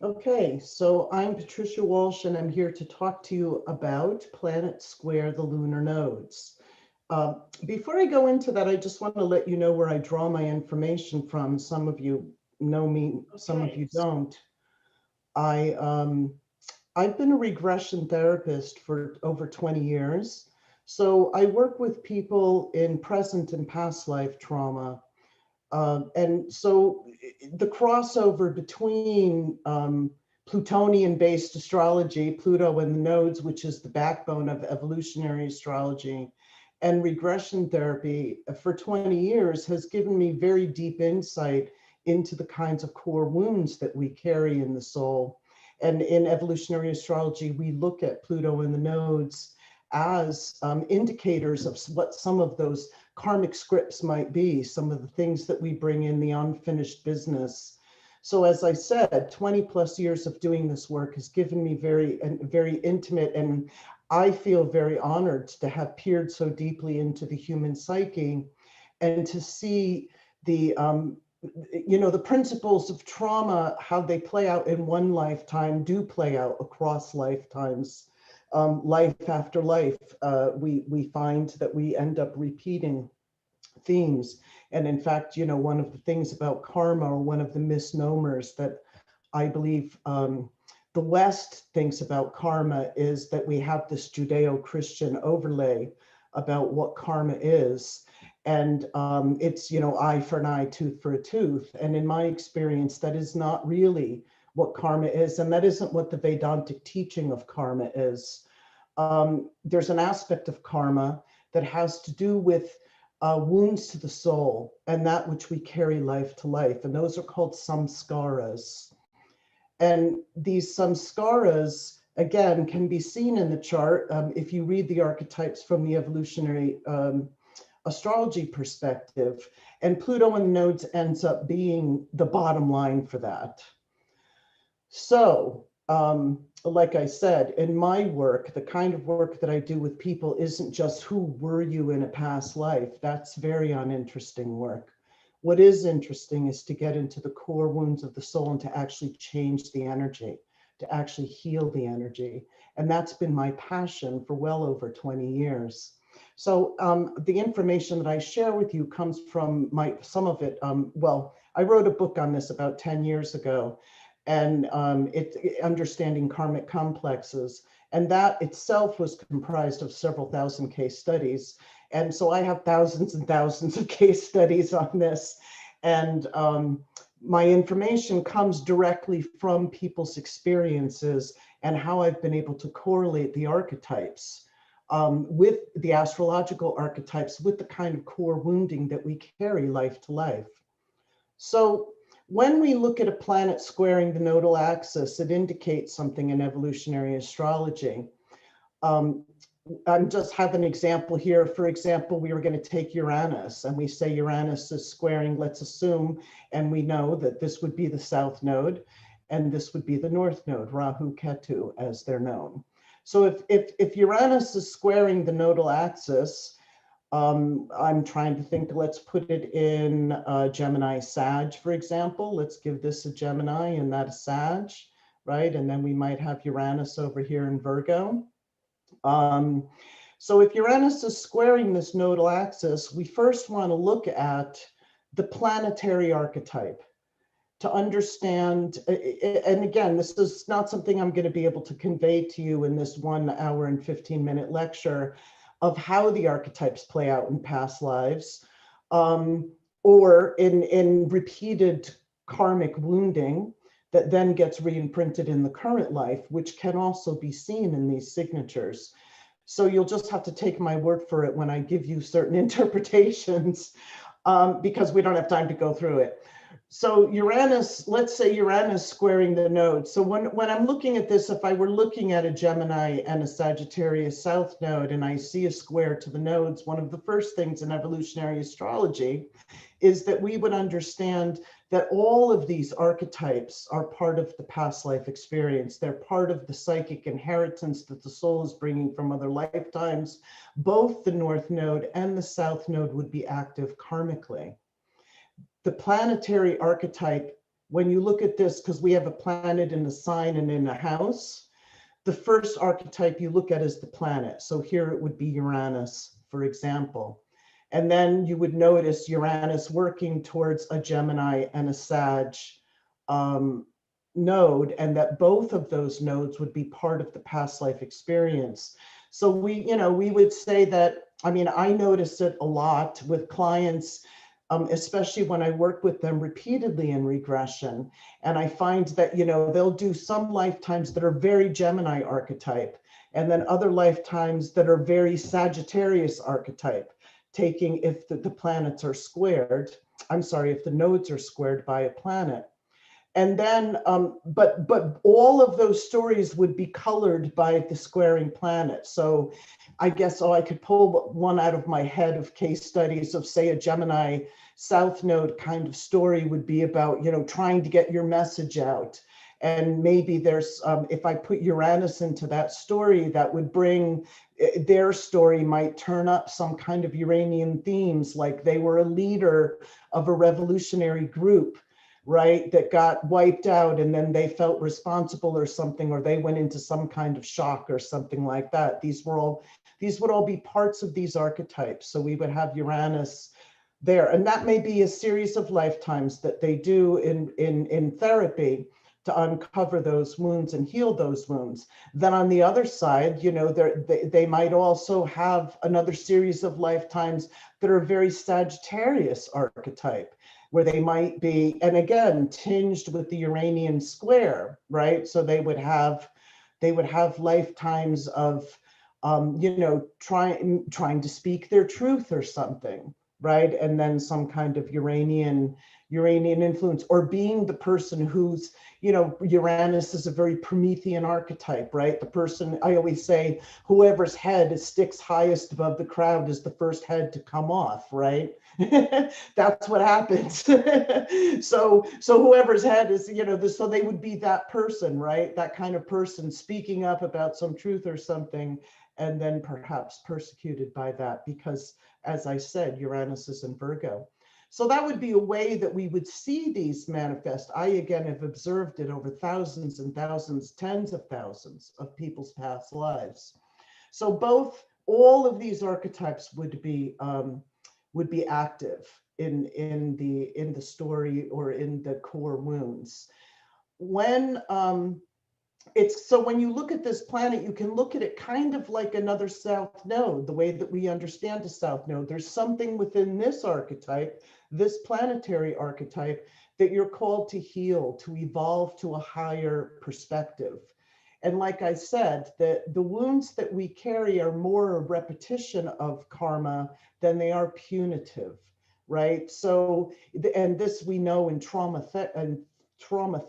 Okay, so I'm Patricia Walsh, and I'm here to talk to you about Planet Square, the lunar nodes. Before I go into that, I just want to let you know where I draw my information from. Some of you know me, some of Okay. you don't. I I've been a regression therapist for over 20 years. So I work with people in present and past life trauma. And so the crossover between Plutonian based astrology, Pluto and the nodes, which is the backbone of evolutionary astrology, and regression therapy for 20 years has given me very deep insight into the kinds of core wounds that we carry in the soul. And in evolutionary astrology, we look at Pluto and the nodes as indicators of what some of those karmic scripts might be, some of the things that we bring in, the unfinished business. So as I said, 20 plus years of doing this work has given me very intimate, and I feel very honored to have peered so deeply into the human psyche and to see the the principles of trauma, how they play out in one lifetime, do play out across lifetimes. Life after life, we find that we end up repeating themes. And in fact, one of the things about karma, or one of the misnomers that I believe the West thinks about karma, is that we have this Judeo-Christian overlay about what karma is. And it's, eye for an eye, tooth for a tooth. And in my experience, that is not really what karma is. And that isn't what the Vedantic teaching of karma is. There's an aspect of karma that has to do with wounds to the soul and that which we carry life to life. And those are called samskaras. And these samskaras, again, can be seen in the chart if you read the archetypes from the evolutionary astrology perspective. And Pluto and nodes ends up being the bottom line for that. So, like I said, in my work, the kind of work that I do with people isn't just who were you in a past life. That's very uninteresting work. What is interesting is to get into the core wounds of the soul and to actually change the energy, to actually heal the energy. And that's been my passion for well over 20 years. So the information that I share with you comes from some of it. I wrote a book on this about 10 years ago, and understanding karmic complexes. And that itself was comprised of several thousand case studies. And so I have thousands and thousands of case studies on this. And my information comes directly from people's experiences and how I've been able to correlate the archetypes with the astrological archetypes, with the kind of core wounding that we carry life to life. So when we look at a planet squaring the nodal axis, it indicates something in evolutionary astrology. Um, I just have an example here. For example, we were going to take Uranus, and we say Uranus is squaring, let's assume, and we know that this would be the south node, and this would be the north node, Rahu Ketu, as they're known. So if Uranus is squaring the nodal axis, I'm trying to think, let's put it in Gemini Sag, for example. Let's give this a Gemini and that a Sag, right? And then we might have Uranus over here in Virgo. Um, so if Uranus is squaring this nodal axis, we first want to look at the planetary archetype to understand, and again, this is not something I'm going to be able to convey to you in this 1 hour and 15-minute lecture of how the archetypes play out in past lives, or in repeated karmic wounding that then gets re-imprinted in the current life, which can also be seen in these signatures. So you'll just have to take my word for it when I give you certain interpretations, because we don't have time to go through it. So Uranus, let's say Uranus squaring the node. So when I'm looking at this, if I were looking at a Gemini and a Sagittarius south node, and I see a square to the nodes, one of the first things in evolutionary astrology is that we would understand that all of these archetypes are part of the past life experience. They're part of the psychic inheritance that the soul is bringing from other lifetimes. Both the north node and the south node would be active karmically. The planetary archetype when you look at this, because we have a planet in a sign and in a house, the first archetype you look at is the planet. So here it would be Uranus, for example. And then you would notice Uranus working towards a Gemini and a Sag um, node, and that both of those nodes would be part of the past life experience. So we would say that, I mean, I notice it a lot with clients, especially when I work with them repeatedly in regression. And I find that, they'll do some lifetimes that are very Gemini archetype, and then other lifetimes that are very Sagittarius archetype, taking if the planets are squared, I'm sorry, if the nodes are squared by a planet. And then, but all of those stories would be colored by the squaring planet. So I guess, I could pull one out of my head of case studies of, say, a Gemini South Node kind of story would be about, trying to get your message out. And maybe there's, if I put Uranus into that story, that would bring, their story might turn up some kind of Uranian themes, like they were a leader of a revolutionary group, right, that got wiped out, and then they felt responsible or something, or they went into some kind of shock or something like that. These would all be parts of these archetypes. So we would have Uranus there, and that may be a series of lifetimes that they do in therapy to uncover those wounds and heal those wounds. Then on the other side, they might also have another series of lifetimes that are very Sagittarius archetype, where they might be, and again, tinged with the Uranian square, right? So they would have lifetimes of, trying to speak their truth or something, right? And then some kind of Uranian influence, or being the person who's, Uranus is a very Promethean archetype, right? The person, I always say, whoever's head sticks highest above the crowd is the first head to come off, right? That's what happens. So whoever's head is, so they would be that person, right? That kind of person speaking up about some truth or something, and then perhaps persecuted by that because, as I said, Uranus is in Virgo. So that would be a way that we would see these manifest. I, again, have observed it over thousands and thousands, tens of thousands of people's past lives. So all of these archetypes would be active in the story or in the core wounds. When when you look at this planet, you can look at it kind of like another South Node, the way that we understand a South Node. There's something within this archetype, this planetary archetype, that you're called to heal, to evolve to a higher perspective. And like I said, the wounds that we carry are more a repetition of karma than they are punitive, right? So, and this we know in trauma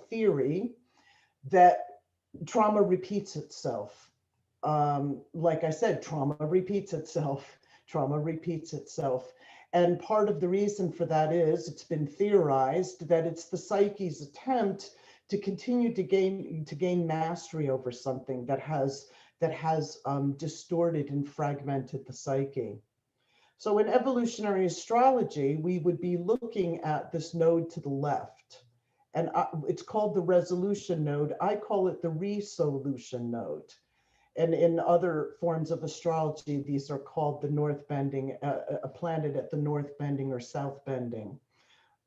theory, that trauma repeats itself. Like I said, trauma repeats itself. Trauma repeats itself. And part of the reason for that is, it's been theorized that it's the psyche's attempt to continue to gain mastery over something that has distorted and fragmented the psyche. So in evolutionary astrology, we would be looking at this node to the left, and it's called the resolution node. I call it the resolution node. And in other forms of astrology, these are called the north bending, a planet at the north bending or south bending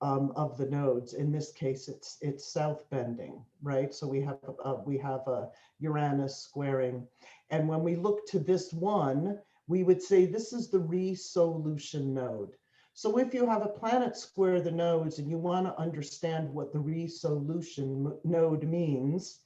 of the nodes. In this case, it's south bending, right? So we have a Uranus squaring, and when we look to this one, we would say this is the resolution node. So if you have a planet square the nodes and you want to understand what the resolution node means,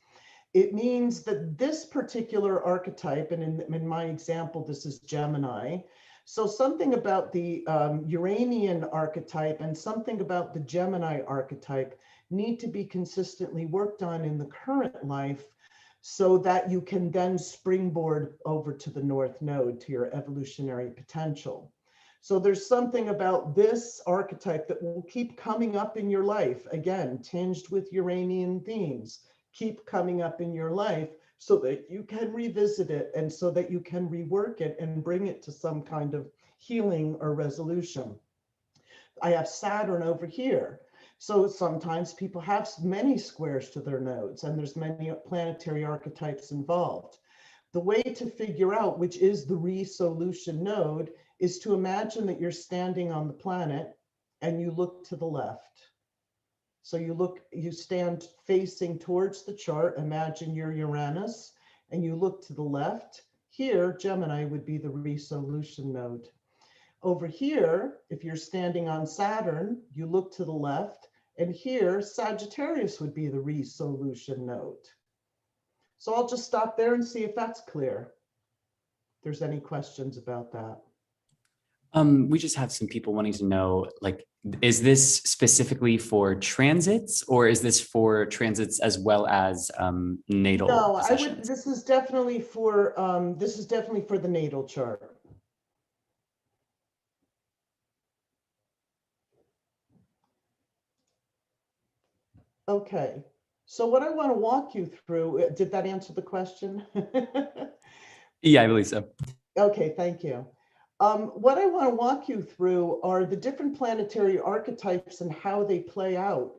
it means that this particular archetype, and in my example, this is Gemini. So something about the Uranian archetype and something about the Gemini archetype need to be consistently worked on in the current life, so that you can then springboard over to the North Node, to your evolutionary potential. So there's something about this archetype that will keep coming up in your life, again, tinged with Uranian themes, keep coming up in your life so that you can revisit it and so that you can rework it and bring it to some kind of healing or resolution. I have Saturn over here. So sometimes people have many squares to their nodes, and there's many planetary archetypes involved. The way to figure out which is the resolution node is to imagine that you're standing on the planet and you look to the left. So you stand facing towards the chart. Imagine you're Uranus and you look to the left. Here, Gemini would be the resolution node. Over here, if you're standing on Saturn, you look to the left, and here, Sagittarius would be the resolution node. So I'll just stop there and see if that's clear. If there's any questions about that. We just have some people wanting to know, like, is this specifically for transits, or is this for transits as well as natal No, positions? this is definitely for the natal chart. Okay, so what I want to walk you through, did that answer the question? Yeah, I believe so. Okay, thank you. What I want to walk you through are the different planetary archetypes and how they play out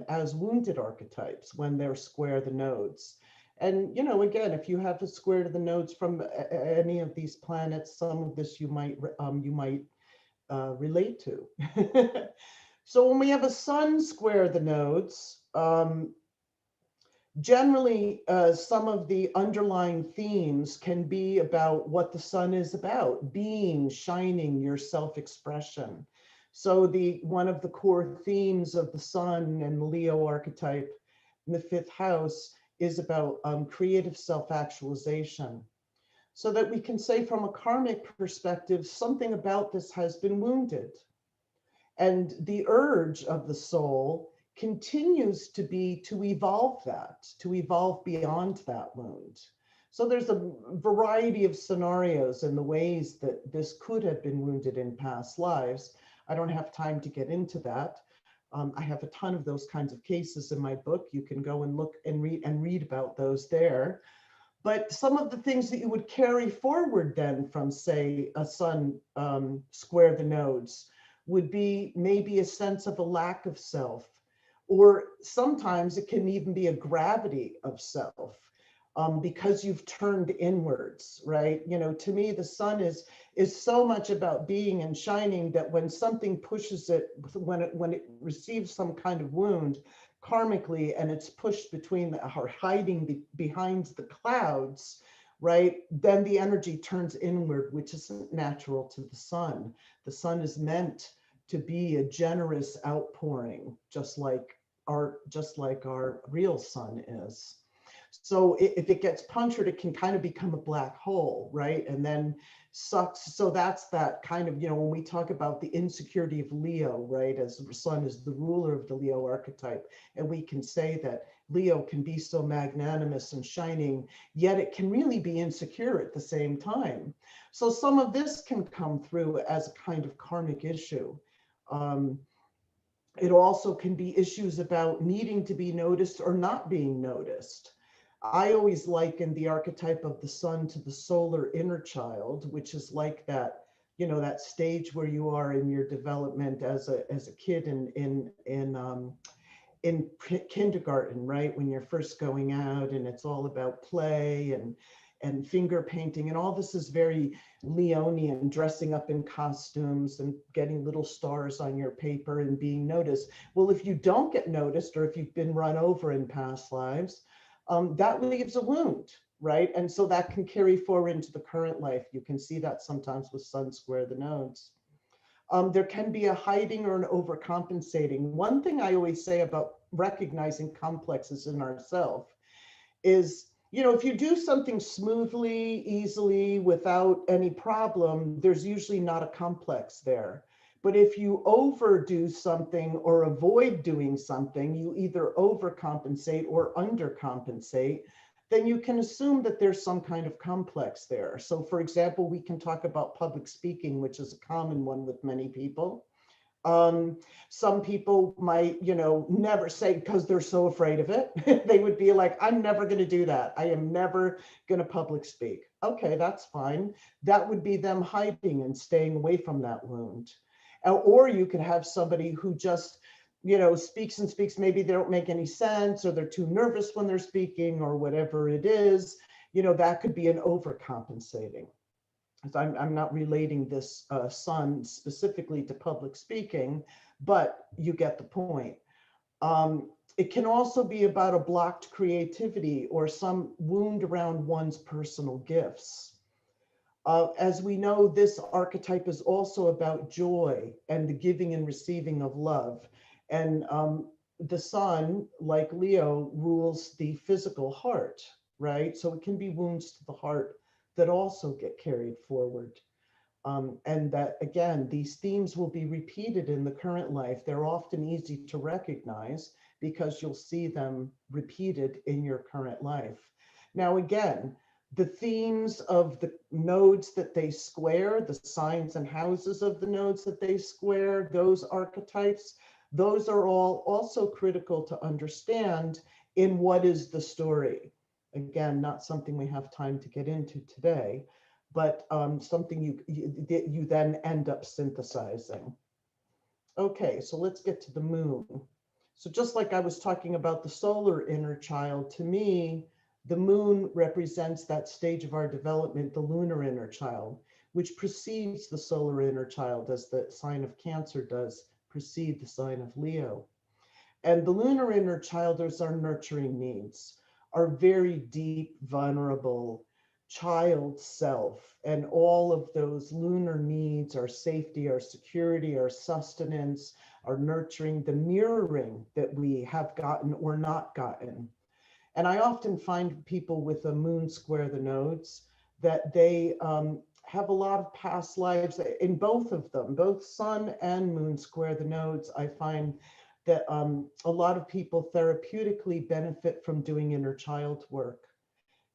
as wounded archetypes when they're square the nodes. And, you know, again, if you have a square to the nodes from any of these planets, some of this you might relate to. So when we have a sun square the nodes, generally, some of the underlying themes can be about what the sun is about, being, shining, your self-expression. So one of the core themes of the sun and the Leo archetype in the fifth house is about creative self-actualization. So that we can say from a karmic perspective, something about this has been wounded. And the urge of the soul continues to be to evolve that, to evolve beyond that wound. So there's a variety of scenarios and the ways that this could have been wounded in past lives. I don't have time to get into that. I have a ton of those kinds of cases in my book. You can go and look and read about those there. But some of the things that you would carry forward then from, say, a sun square the nodes would be maybe a sense of a lack of self, or sometimes it can even be a gravity of self because you've turned inwards, right? You know, to me, the sun is so much about being and shining that when something pushes it, when it receives some kind of wound karmically and it's pushed between or hiding behind the clouds, right? Then the energy turns inward, which isn't natural to the sun. The sun is meant to be a generous outpouring, just like our real sun is. So if it gets punctured, it can kind of become a black hole, right? And then sucks. So that's that kind of, you know, when we talk about the insecurity of Leo, right? As the sun is the ruler of the Leo archetype. And we can say that Leo can be so magnanimous and shining, yet it can really be insecure at the same time. So some of this can come through as a kind of karmic issue. It also can be issues about needing to be noticed or not being noticed. I always liken the archetype of the sun to the solar inner child, which is like that, you know, that stage where you are in your development as a kid in kindergarten, right? When you're first going out and it's all about play and finger painting, and all this is very Leonian, dressing up in costumes and getting little stars on your paper and being noticed. Well, if you don't get noticed, or if you've been run over in past lives, that leaves a wound, right? And so that can carry forward into the current life. You can see that sometimes with sun square the nodes. There can be a hiding or an overcompensating. One thing I always say about recognizing complexes in ourselves is, you know, if you do something smoothly, easily, without any problem, there's usually not a complex there. But if you overdo something or avoid doing something, you either overcompensate or undercompensate, then you can assume that there's some kind of complex there. So for example, we can talk about public speaking, which is a common one with many people. Some people might, you know, never say because they're so afraid of it. They would be like, I'm never going to do that. I am never going to public speak. Okay, that's fine. That would be them hiding and staying away from that wound. Or you could have somebody who just speaks and speaks. Maybe they don't make any sense, or they're too nervous when they're speaking, or whatever it is. That could be an overcompensating. So I'm not relating this son specifically to public speaking, but you get the point. It can also be about a blocked creativity or some wound around one's personal gifts. As we know, this archetype is also about joy and the giving and receiving of love. And the sun, like Leo, rules the physical heart, right? So it can be wounds to the heart that also get carried forward. And that, again, these themes will be repeated in the current life. They're often easy to recognize because you'll see them repeated in your current life. Now, again, the themes of the nodes that they square, the signs and houses of the nodes that they square, those archetypes, those are all also critical to understand in what is the story. Again, not something we have time to get into today, but something you then end up synthesizing. Okay, so let's get to the moon. So just like I was talking about the solar inner child, to me, the moon represents that stage of our development, the lunar inner child, which precedes the solar inner child, as the sign of Cancer does precede the sign of Leo. And the lunar inner child is our nurturing needs, our very deep, vulnerable child self. And all of those lunar needs, our safety, our security, our sustenance, our nurturing, the mirroring that we have gotten or not gotten. And I often find people with a moon square the nodes that they have a lot of past lives in both of them, both sun and moon square the nodes. I find that a lot of people therapeutically benefit from doing inner child work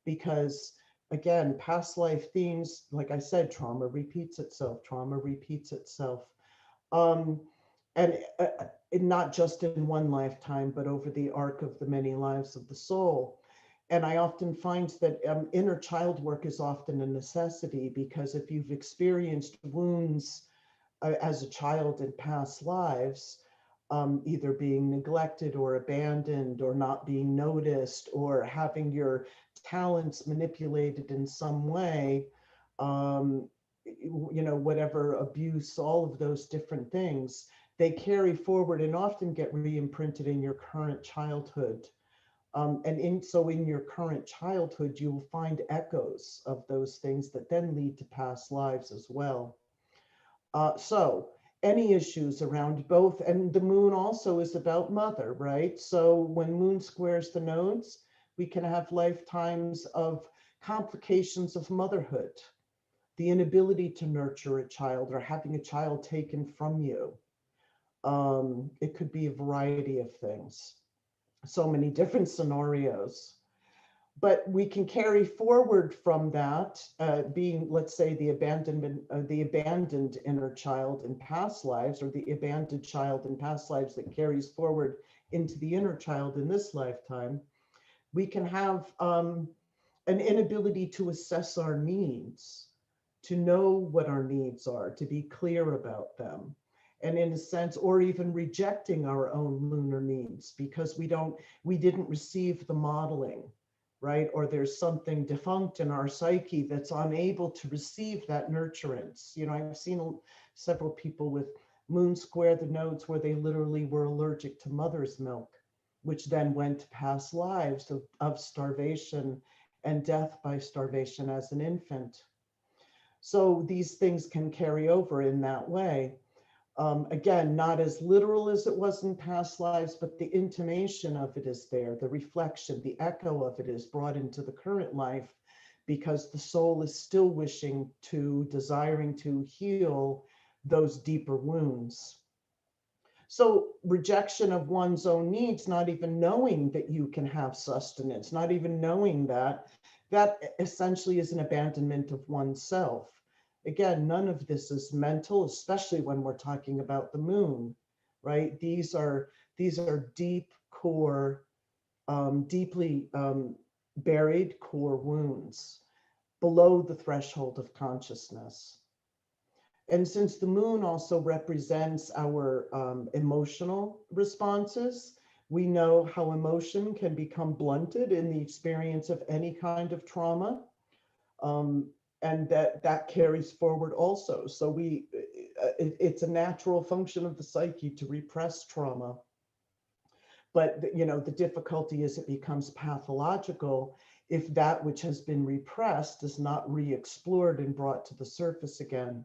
because, again, past life themes, like I said, trauma repeats itself, trauma repeats itself. Um, and not just in one lifetime, but over the arc of the many lives of the soul. And I often find that inner child work is often a necessity because if you've experienced wounds as a child in past lives, either being neglected or abandoned or not being noticed or having your talents manipulated in some way, um, whatever abuse, all of those different things, they carry forward and often get re-imprinted in your current childhood. So in your current childhood, you will find echoes of those things that then lead to past lives as well. So any issues around both, and the moon also is about mother, right? So when moon squares the nodes, we can have lifetimes of complications of motherhood, the inability to nurture a child or having a child taken from you. It could be a variety of things, so many different scenarios. But we can carry forward from that, being, let's say, the abandoned inner child in past lives, or the abandoned child in past lives that carries forward into the inner child in this lifetime. We can have an inability to assess our needs, to know what our needs are, to be clear about them. And in a sense, or even rejecting our own lunar needs because we didn't receive the modeling, right? Or there's something defunct in our psyche that's unable to receive that nurturance. I've seen several people with moon square the nodes where they literally were allergic to mother's milk, which then went to past lives of starvation and death by starvation as an infant. So these things can carry over in that way. Again, not as literal as it was in past lives, but the intimation of it is there, the reflection, the echo of it is brought into the current life because the soul is still desiring to heal those deeper wounds. So rejection of one's own needs, not even knowing that you can have sustenance, not even knowing that essentially is an abandonment of oneself. Again, none of this is mental, especially when we're talking about the moon, right? These are deep core, deeply buried core wounds below the threshold of consciousness. And since the moon also represents our emotional responses, we know how emotion can become blunted in the experience of any kind of trauma. Um, and that carries forward also. So it's a natural function of the psyche to repress trauma. But the difficulty is it becomes pathological if that which has been repressed is not re-explored and brought to the surface again.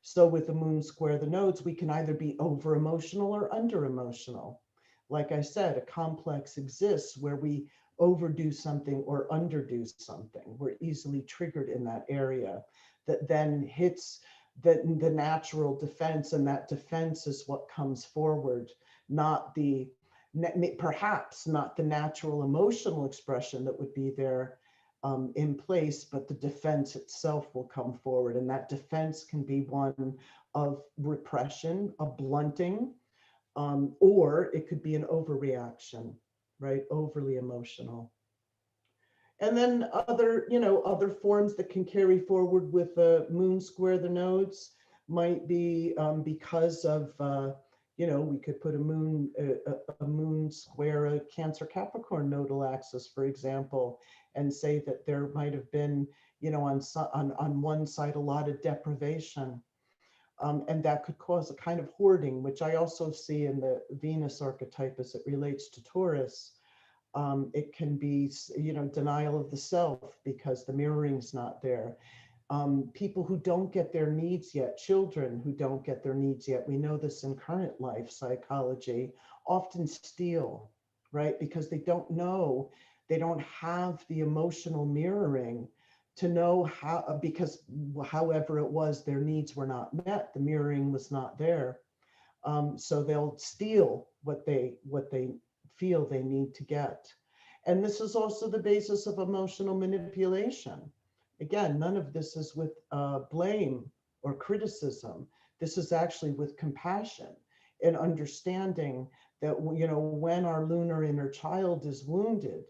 So with the moon square the nodes, we can either be over emotional or under emotional. Like I said, a complex exists where we overdo something or underdo something. We're easily triggered in that area that then hits the natural defense, and that defense is what comes forward, not the perhaps not the natural emotional expression that would be there in place, but the defense itself will come forward. And that defense can be one of repression, a blunting, or it could be an overreaction, right? Overly emotional. And then other forms that can carry forward with the moon square the nodes might be because of, we could put a moon square a Cancer Capricorn nodal axis, for example, and say that there might have been, on one side, a lot of deprivation. And that could cause a kind of hoarding, which I also see in the Venus archetype as it relates to Taurus. It can be, denial of the self because the mirroring's not there. People who don't get their needs yet, children who don't get their needs yet, we know this in current life psychology, often steal, right? Because they don't know, they don't have the emotional mirroring to know how, because however it was, their needs were not met, the mirroring was not there. So they'll steal what they feel they need to get. And this is also the basis of emotional manipulation. Again, none of this is with blame or criticism. This is actually with compassion and understanding that when our lunar inner child is wounded,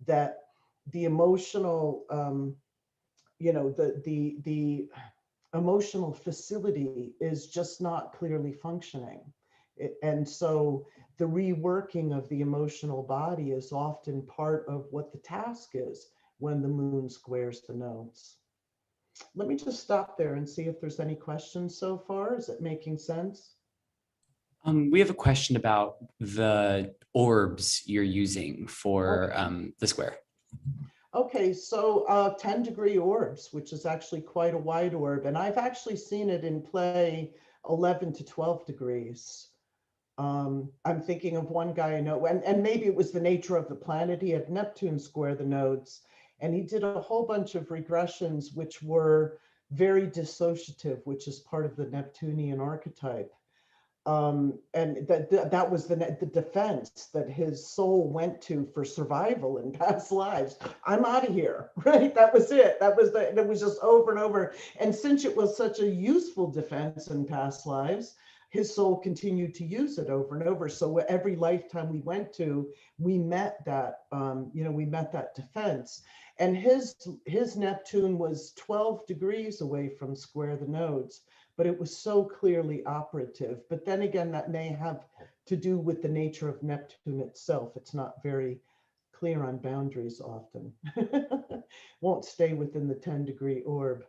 that the emotional the emotional facility is just not clearly functioning. And so the reworking of the emotional body is often part of what the task is when the moon squares the nodes. Let me just stop there and see if there's any questions so far. Is it making sense? We have a question about the orbs you're using for Okay. the square. Okay, so 10-degree orbs, which is actually quite a wide orb, and I've actually seen it in play 11 to 12 degrees. I'm thinking of one guy I know, and maybe it was the nature of the planet. He had Neptune square the nodes, and he did a whole bunch of regressions which were very dissociative, which is part of the Neptunian archetype. And that was the defense that his soul went to for survival in past lives. I'm out of here, right? That was it. It was just over and over. And since it was such a useful defense in past lives, his soul continued to use it over and over. So every lifetime we went to, we met that defense. And his Neptune was 12 degrees away from square the nodes, but it was so clearly operative. But then again, that may have to do with the nature of Neptune itself. It's not very clear on boundaries often. Won't stay within the 10-degree orb.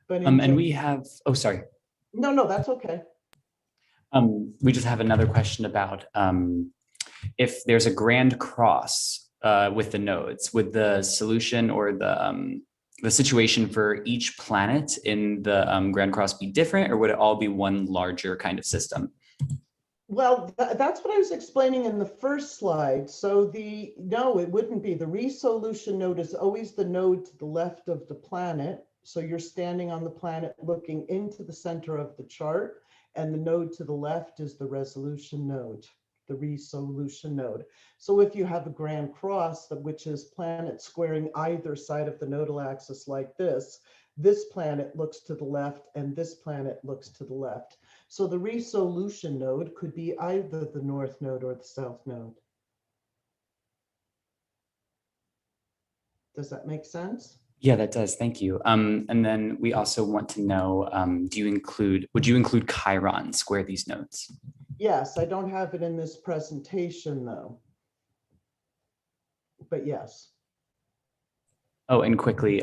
But in And we have, oh, sorry. no, that's okay. We just have another question about if there's a grand cross with the nodes, would the solution or the situation for each planet in the grand cross be different, or would it all be one larger kind of system? Well, that's what I was explaining in the first slide. So no, it wouldn't be. The resolution node is always the node to the left of the planet. So you're standing on the planet looking into the center of the chart, and the node to the left is the resolution node, the resolution node. So if you have a grand cross, which is planets squaring either side of the nodal axis like this planet looks to the left and this planet looks to the left. So the resolution node could be either the north node or the south node. Does that make sense? Yeah, that does. Thank you. And then we also want to know, would you include Chiron square these nodes? Yes, I don't have it in this presentation though, but yes. Oh, and quickly,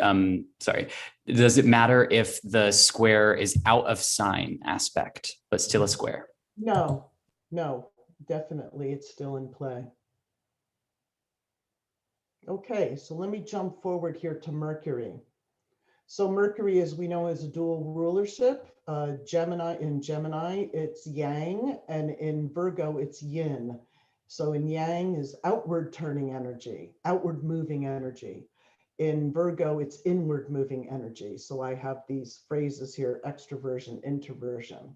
sorry. Does it matter if the square is out of sign aspect, but still a square? No, no, definitely it's still in play. Okay, so let me jump forward here to Mercury. So Mercury, as we know, is a dual rulership. Gemini, it's Yang, and in Virgo, it's Yin. So in Yang is outward turning energy, outward moving energy. In Virgo, it's inward moving energy. So I have these phrases here: extroversion, introversion.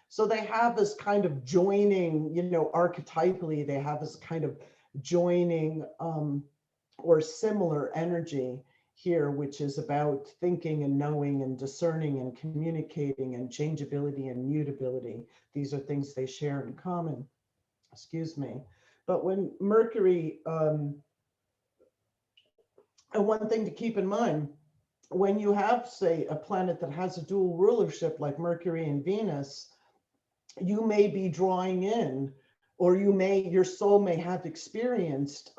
So they have this kind of joining, archetypally, they have this kind of joining or similar energy here, which is about thinking and knowing and discerning and communicating and changeability and mutability. These are things they share in common. Excuse me. But when Mercury, and one thing to keep in mind, when you have, say, a planet that has a dual rulership like Mercury and Venus, you may be drawing in, or your soul may have experienced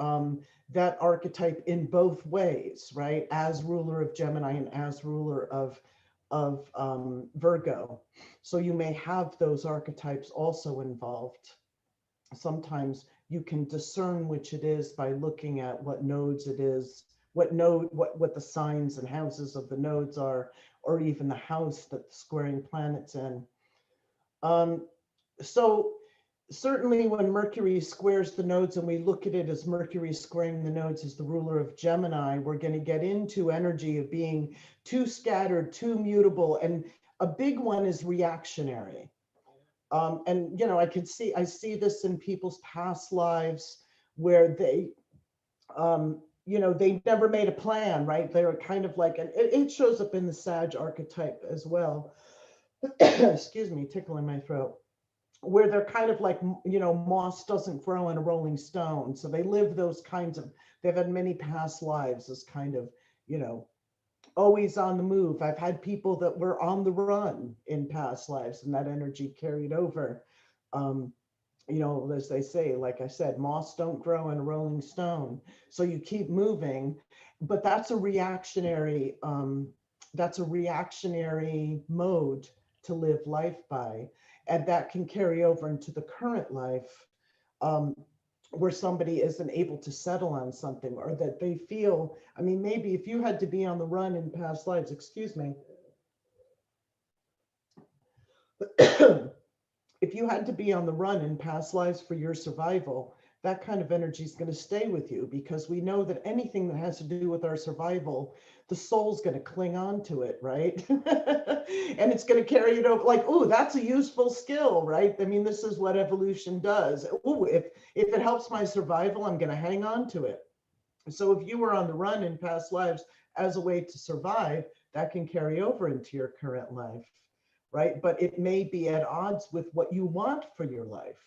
that archetype in both ways, right? As ruler of Gemini and as ruler of Virgo. So you may have those archetypes also involved. Sometimes you can discern which it is by looking at what nodes it is, what the signs and houses of the nodes are, or even the house that the squaring planet's in. Um, so certainly when Mercury squares the nodes and we look at it as Mercury squaring the nodes as the ruler of Gemini, we're going to get into energy of being too scattered, too mutable. And a big one is reactionary. And, I see this in people's past lives where they never made a plan, right? They were kind of like, and it shows up in the Sag archetype as well. Excuse me, tickle in my throat, where they're kind of like, moss doesn't grow in a rolling stone. So they live those kinds of, they've had many past lives as kind of, you know, always on the move. I've had people that were on the run in past lives, and that energy carried over. Um, as they say, like I said, moss don't grow in a rolling stone. So you keep moving, but that's a reactionary mode to live life by. And that can carry over into the current life, um, where somebody isn't able to settle on something, or that they feel, I mean, maybe if you had to be on the run in past lives, excuse me, if you had to be on the run in past lives for your survival, that kind of energy is going to stay with you, because we know that anything that has to do with our survival, the soul's going to cling on to it, right? And it's going to carry it over, like, oh, that's a useful skill, right? I mean, this is what evolution does. Oh, if it helps my survival, I'm going to hang on to it. So if you were on the run in past lives as a way to survive, that can carry over into your current life, right? But it may be at odds with what you want for your life.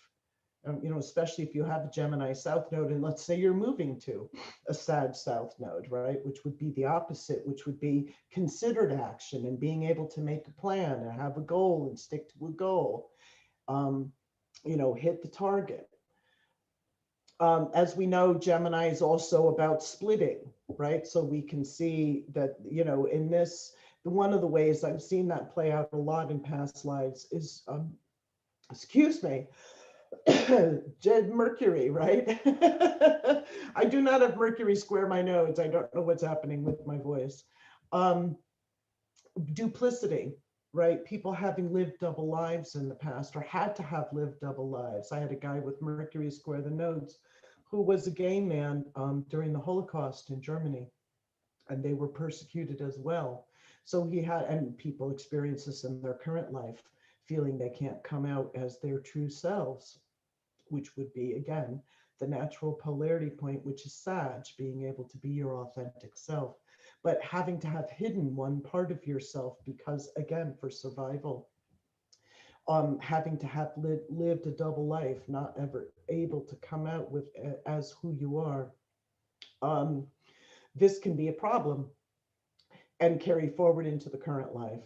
Especially if you have a Gemini South node, and let's say you're moving to a Sag South node, right? Which would be the opposite, which would be considered action and being able to make a plan and have a goal and stick to a goal, um, hit the target. As we know, Gemini is also about splitting, right? So we can see that, in this, one of the ways I've seen that play out a lot in past lives is, excuse me, Jed Mercury, right? I do not have Mercury square my nodes. I don't know what's happening with my voice. Um, Duplicity, right? People having lived double lives in the past, or had to have lived double lives. I had a guy with Mercury square the nodes who was a gay man during the Holocaust in Germany, and they were persecuted as well. So he had, and people experience this in their current life, feeling they can't come out as their true selves, which would be, again, the natural polarity point, which is Sag, being able to be your authentic self, but having to have hidden one part of yourself because, again, for survival, having to have lived a double life, not ever able to come out with as who you are. This can be a problem. and carry forward into the current life.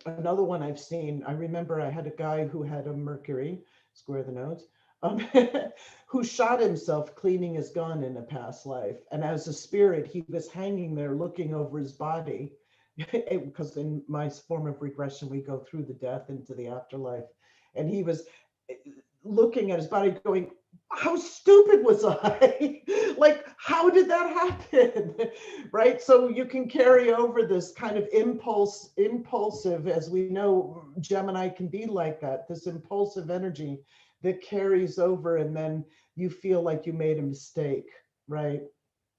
Another one I've seen, I remember I had a guy who had a Mercury, square the nodes, um, who shot himself cleaning his gun in a past life. And as a spirit, he was hanging there looking over his body. Because in my form of regression, we go through the death into the afterlife. And he was looking at his body going, how stupid was I? Like, how did that happen? Right? So you can carry over this kind of impulsive, as we know, Gemini can be like that, this impulsive energy that carries over, and then you feel like you made a mistake, right?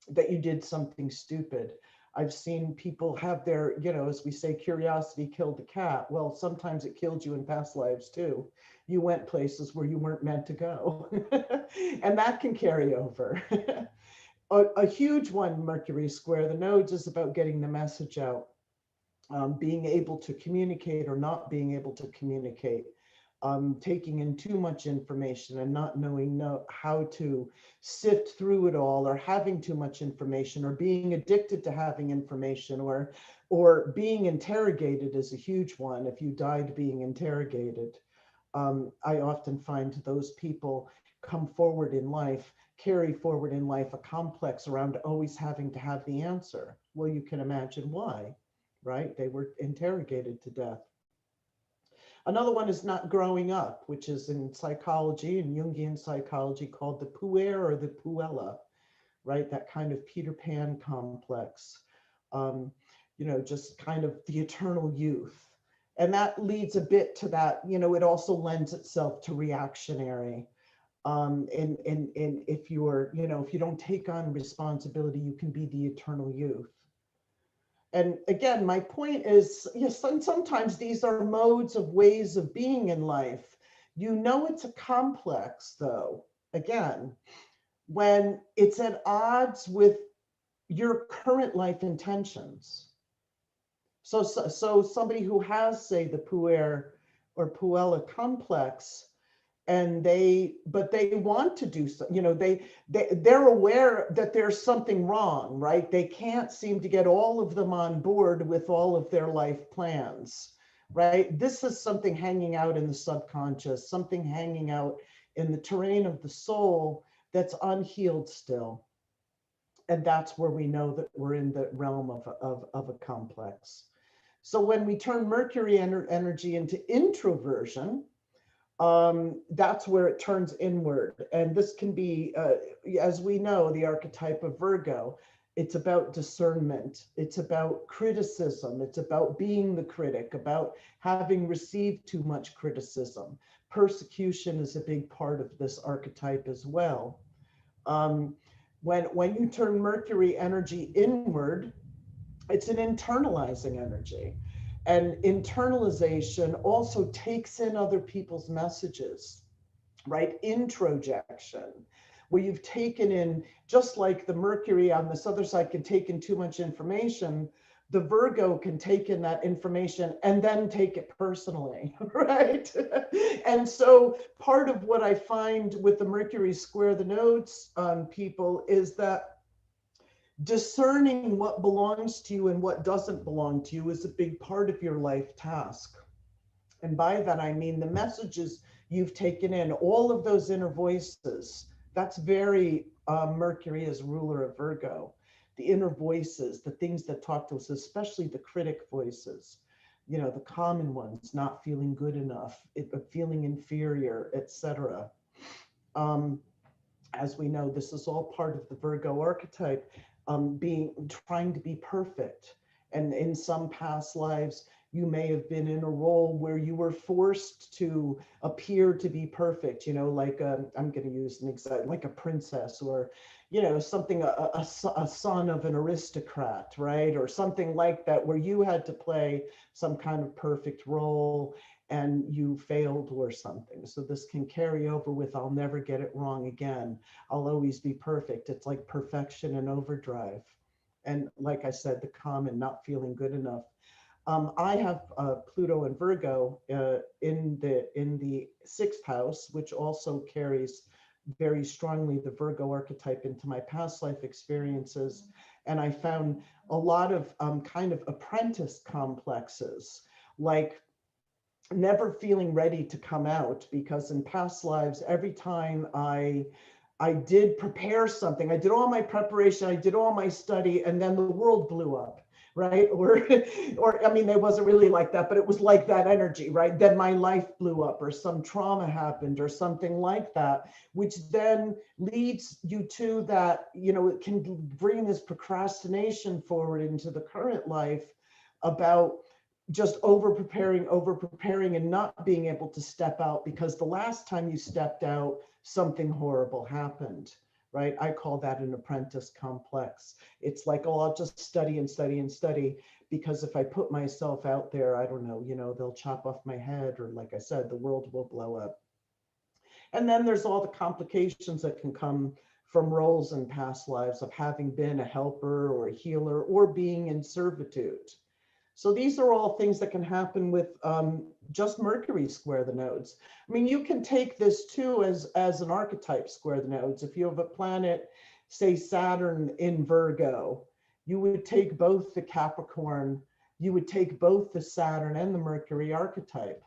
That you did something stupid. I've seen people have their, as we say, curiosity killed the cat. Well, sometimes it killed you in past lives too. You went places where you weren't meant to go. And that can carry over. A huge one, Mercury square the nodes, is about getting the message out, being able to communicate or not being able to communicate, taking in too much information and not knowing how to sift through it all, or having too much information, or being addicted to having information, or being interrogated is a huge one. If you died being interrogated, I often find those people come forward in life, carry forward in life a complex around always having to have the answer. Well, you can imagine why, right? They were interrogated to death. Another one is not growing up, which is in psychology and Jungian psychology called the puer or the puella, right? That kind of Peter Pan complex, um, just kind of the eternal youth. And that leads a bit to that, it also lends itself to reactionary. And if you're, if you don't take on responsibility, you can be the eternal youth. And again, my point is, yes, sometimes these are modes of ways of being in life. It's a complex, though, again, when it's at odds with your current life intentions. So somebody who has, say, the puer or puella complex, and they want to do so, they're aware that there's something wrong, right? They can't seem to get all of them on board with all of their life plans, right? This is something hanging out in the subconscious, something hanging out in the terrain of the soul that's unhealed still. And that's where we know that we're in the realm of a complex. So when we turn Mercury energy into introversion, that's where it turns inward. And this can be, as we know, the archetype of Virgo. It's about discernment. It's about criticism. It's about being the critic, about having received too much criticism. Persecution is a big part of this archetype as well. Um, when you turn Mercury energy inward, it's an internalizing energy. And internalization also takes in other people's messages, right? Introjection, where you've taken in, just like the Mercury on this other side can take in too much information, the Virgo can take in that information and then take it personally, right? And so part of what I find with the Mercury square the nodes on people is that discerning what belongs to you and what doesn't belong to you is a big part of your life task. And by that, I mean the messages you've taken in, all of those inner voices. That's very Mercury as ruler of Virgo. The inner voices, the things that talk to us, especially the critic voices, the common ones, not feeling good enough, feeling inferior, etc. Um, as we know, this is all part of the Virgo archetype, trying to be perfect. And in some past lives, you may have been in a role where you were forced to appear to be perfect, like I'm going to use an example, like a princess, or, something, a son of an aristocrat, right? Or something like that, where you had to play some kind of perfect role and you failed or something. So this can carry over with, I'll never get it wrong again. I'll always be perfect. It's like perfection and overdrive. And like I said, the common not feeling good enough. I have Pluto and Virgo in the sixth house, which also carries very strongly the Virgo archetype into my past life experiences. And I found a lot of kind of apprentice complexes, like never feeling ready to come out, because in past lives, every time I did prepare something, I did all my preparation, I did all my study, and then the world blew up, right? Or I mean, it wasn't really like that, but it was like that energy, right? Then my life blew up, or some trauma happened, or something like that, which then leads you to that, you know, it can bring this procrastination forward into the current life about just over preparing, and not being able to step out because the last time you stepped out, something horrible happened, right? I call that an apprentice complex. It's like, oh, I'll just study and study and study, because if I put myself out there, I don't know, you know, they'll chop off my head, or like I said, the world will blow up. And then there's all the complications that can come from roles in past lives of having been a helper or a healer or being in servitude. So these are all things that can happen with just Mercury square the nodes. I mean, you can take this too as an archetype square the nodes. If you have a planet, say Saturn in Virgo, you would take both the Capricorn, you would take both the Saturn and the Mercury archetype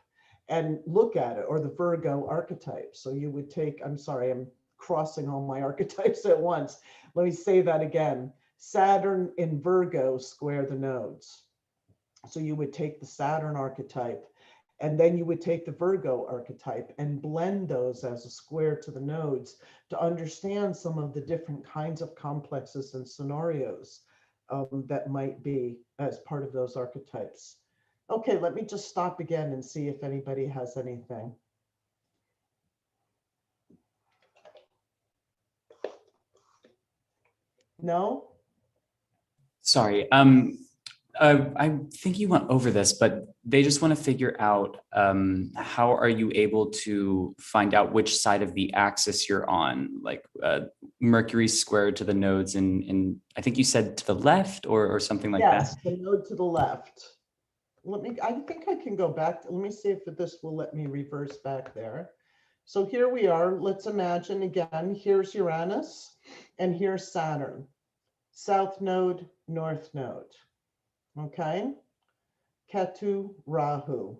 and look at it, or the Virgo archetype. So you would take, I'm sorry, I'm crossing all my archetypes at once. Let me say that again. Saturn in Virgo square the nodes. So you would take the Saturn archetype, and then you would take the Virgo archetype and blend those as a square to the nodes to understand some of the different kinds of complexes and scenarios that might be as part of those archetypes. Okay, let me just stop again and see if anybody has anything. No? Sorry. I think you went over this, but they just want to figure out how are you able to find out which side of the axis you're on, like Mercury squared to the nodes, and I think you said to the left or something like that. Yes, the node to the left. I think I can go back. Let me see if this will let me reverse back there. So here we are. Let's imagine again, here's Uranus and here's Saturn. South node, north node. Okay. Ketu, Rahu.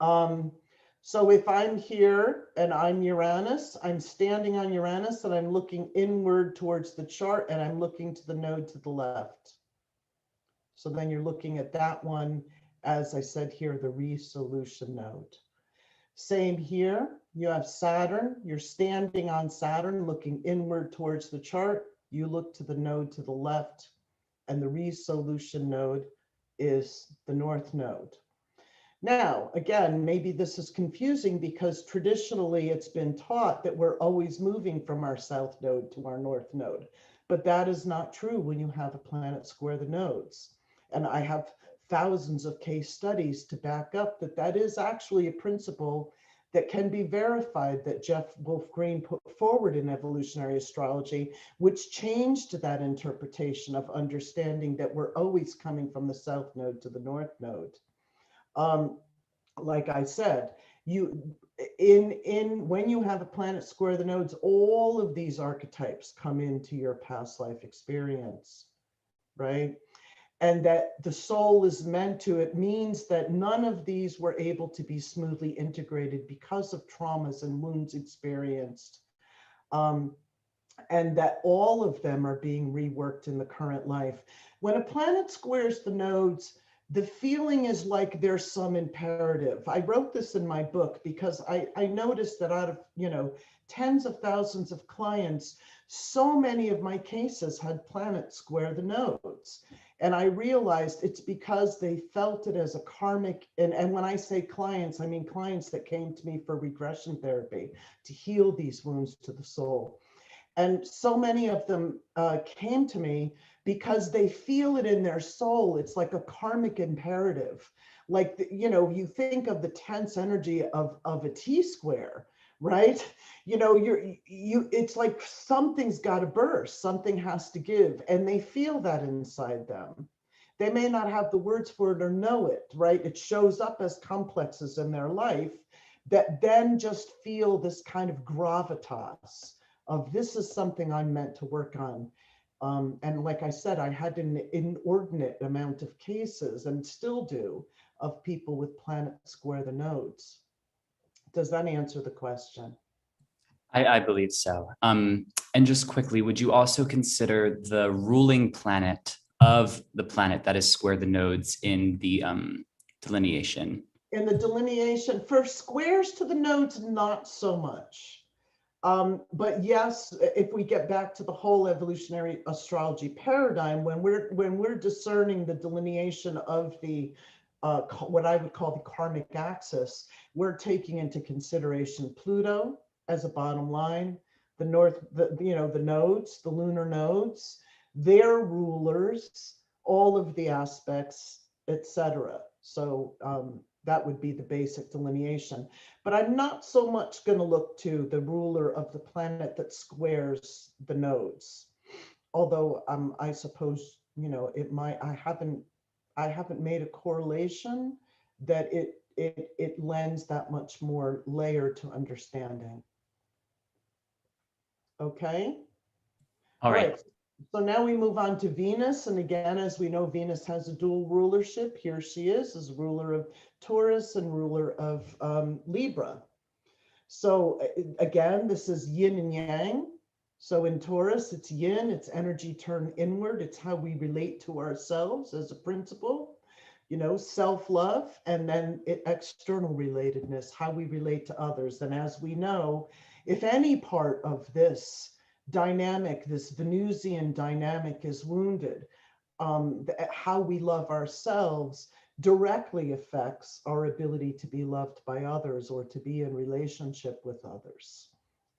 So if I'm here and I'm Uranus, I'm standing on Uranus and I'm looking inward towards the chart, and I'm looking to the node to the left. So then you're looking at that one, as I said here, the resolution node. Same here, you have Saturn, you're standing on Saturn, looking inward towards the chart. You look to the node to the left, and the resolution node is the north node. Now, again, maybe this is confusing because traditionally it's been taught that we're always moving from our south node to our north node, but that is not true when you have a planet square the nodes. And I have thousands of case studies to back up that that is actually a principle that can be verified that Jeff Wolf Green put forward in evolutionary astrology, which changed that interpretation of understanding that we're always coming from the south node to the north node. Like I said, you when you have a planet square the nodes, all of these archetypes come into your past life experience, right? And that the soul is meant to, it means that none of these were able to be smoothly integrated because of traumas and wounds experienced. And that all of them are being reworked in the current life. When a planet squares the nodes, the feeling is like there's some imperative. I wrote this in my book because I noticed that out of, you know, tens of thousands of clients, so many of my cases had planets square the nodes. And I realized it's because they felt it as a karmic, and when I say clients, I mean clients that came to me for regression therapy to heal these wounds to the soul. And so many of them came to me because they feel it in their soul. It's like a karmic imperative. Like, you know, you think of the tense energy of a T square, right? You know, it's like something's got to burst, something has to give, and they feel that inside them. They may not have the words for it or know it, right? It shows up as complexes in their life, that then just feel this kind of gravitas of this is something I'm meant to work on. And like I said, I had an inordinate amount of cases and still do of people with planets square the nodes. Does that answer the question? I believe so. And just quickly, would you also consider the ruling planet of the planet that is square the nodes in the delineation? In the delineation, for squares to the nodes, not so much. But yes, if we get back to the whole evolutionary astrology paradigm, when we're discerning the delineation of the what I would call the karmic axis, we're taking into consideration Pluto as a bottom line, the north, the nodes, the lunar nodes, their rulers, all of the aspects, etc. So that would be the basic delineation. But I'm not so much going to look to the ruler of the planet that squares the nodes. Although I suppose, it might, I haven't made a correlation that it lends that much more layer to understanding. Okay. All All right. right. So now we move on to Venus. And again, as we know, Venus has a dual rulership. Here she is as ruler of Taurus and ruler of Libra. So again, this is yin and yang. So in Taurus, it's yin, it's energy turned inward. It's how we relate to ourselves as a principle, self-love, and then external relatedness, how we relate to others. And as we know, if any part of this dynamic, this Venusian dynamic is wounded, how we love ourselves directly affects our ability to be loved by others or to be in relationship with others,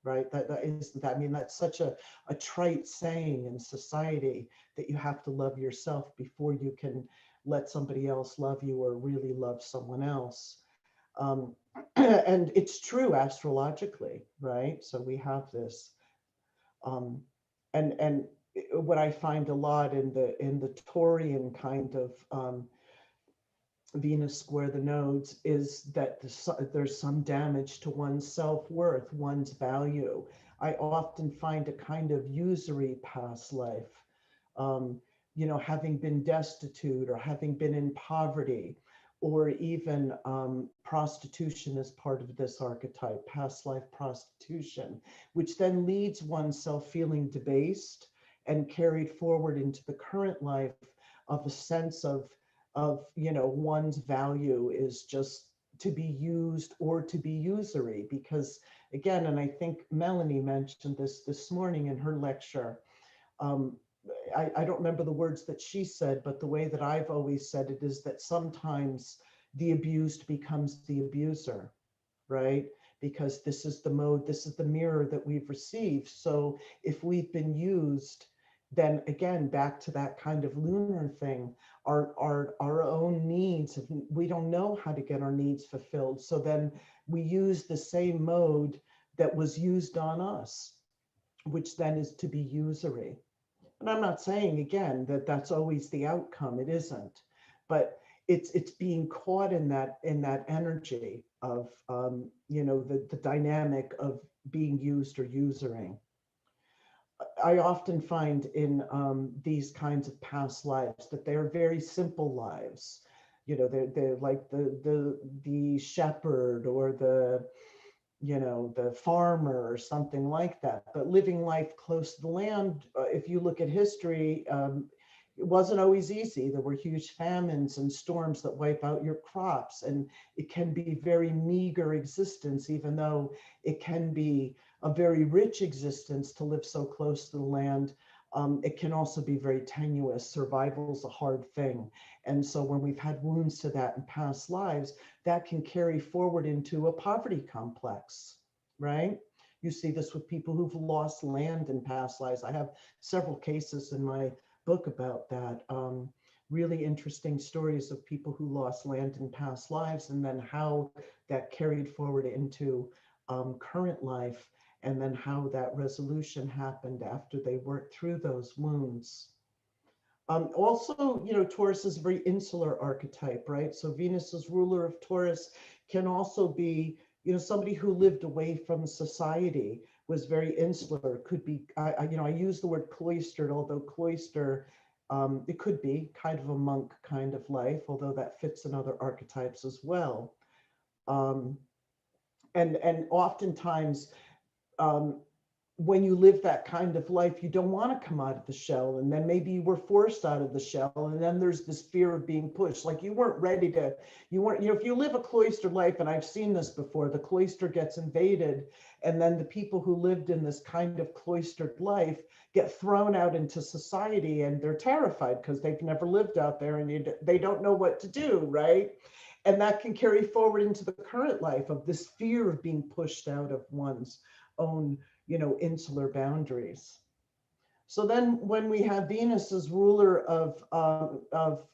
right? I mean, that's such a trite saying in society that you have to love yourself before you can let somebody else love you or really love someone else. And it's true astrologically, right? So we have this. Um, and what I find a lot in the Taurian kind of Venus square the nodes is that there's some damage to one's self-worth, one's value. I often find a kind of usury past life, um, having been destitute or having been in poverty, or even prostitution as part of this archetype, past life prostitution, which then leads oneself feeling debased and carried forward into the current life of a sense of one's value is just to be used or to be usury. Because again, and I think Melanie mentioned this morning in her lecture, um, I don't remember the words that she said, but the way that I've always said it is that sometimes the abused becomes the abuser, right? Because this is the mode, this is the mirror that we've received. So if we've been used, then again, back to that kind of lunar thing, our own needs, we don't know how to get our needs fulfilled. So then we use the same mode that was used on us, which then is to be usury. And I'm not saying again that that's always the outcome. It isn't, but it's being caught in that energy of the dynamic of being used or usuring. I often find in these kinds of past lives that they're very simple lives. They're like the shepherd or the farmer or something like that, but living life close to the land. If you look at history, it wasn't always easy. There were huge famines and storms that wipe out your crops, and it can be very meager existence, even though it can be a very rich existence to live so close to the land. It can also be very tenuous. Survival is a hard thing. And so when we've had wounds to that in past lives, that can carry forward into a poverty complex, right? You see this with people who've lost land in past lives. I have several cases in my book about that. Really interesting stories of people who lost land in past lives and then how that carried forward into current life, and then how that resolution happened after they worked through those wounds. Also, Taurus is a very insular archetype, right? So Venus as ruler of Taurus can also be somebody who lived away from society, was very insular, could be, I use the word cloistered, although cloister, it could be kind of a monk kind of life, although that fits in other archetypes as well. Um, and oftentimes, um, when you live that kind of life, you don't want to come out of the shell. And then maybe you were forced out of the shell. And then there's this fear of being pushed. Like you weren't ready to, you weren't, if you live a cloistered life, and I've seen this before, the cloister gets invaded. And then the people who lived in this kind of cloistered life get thrown out into society, and they're terrified because they've never lived out there, and they don't know what to do, right? And that can carry forward into the current life of this fear of being pushed out of one's own, insular boundaries. So then when we have Venus as ruler of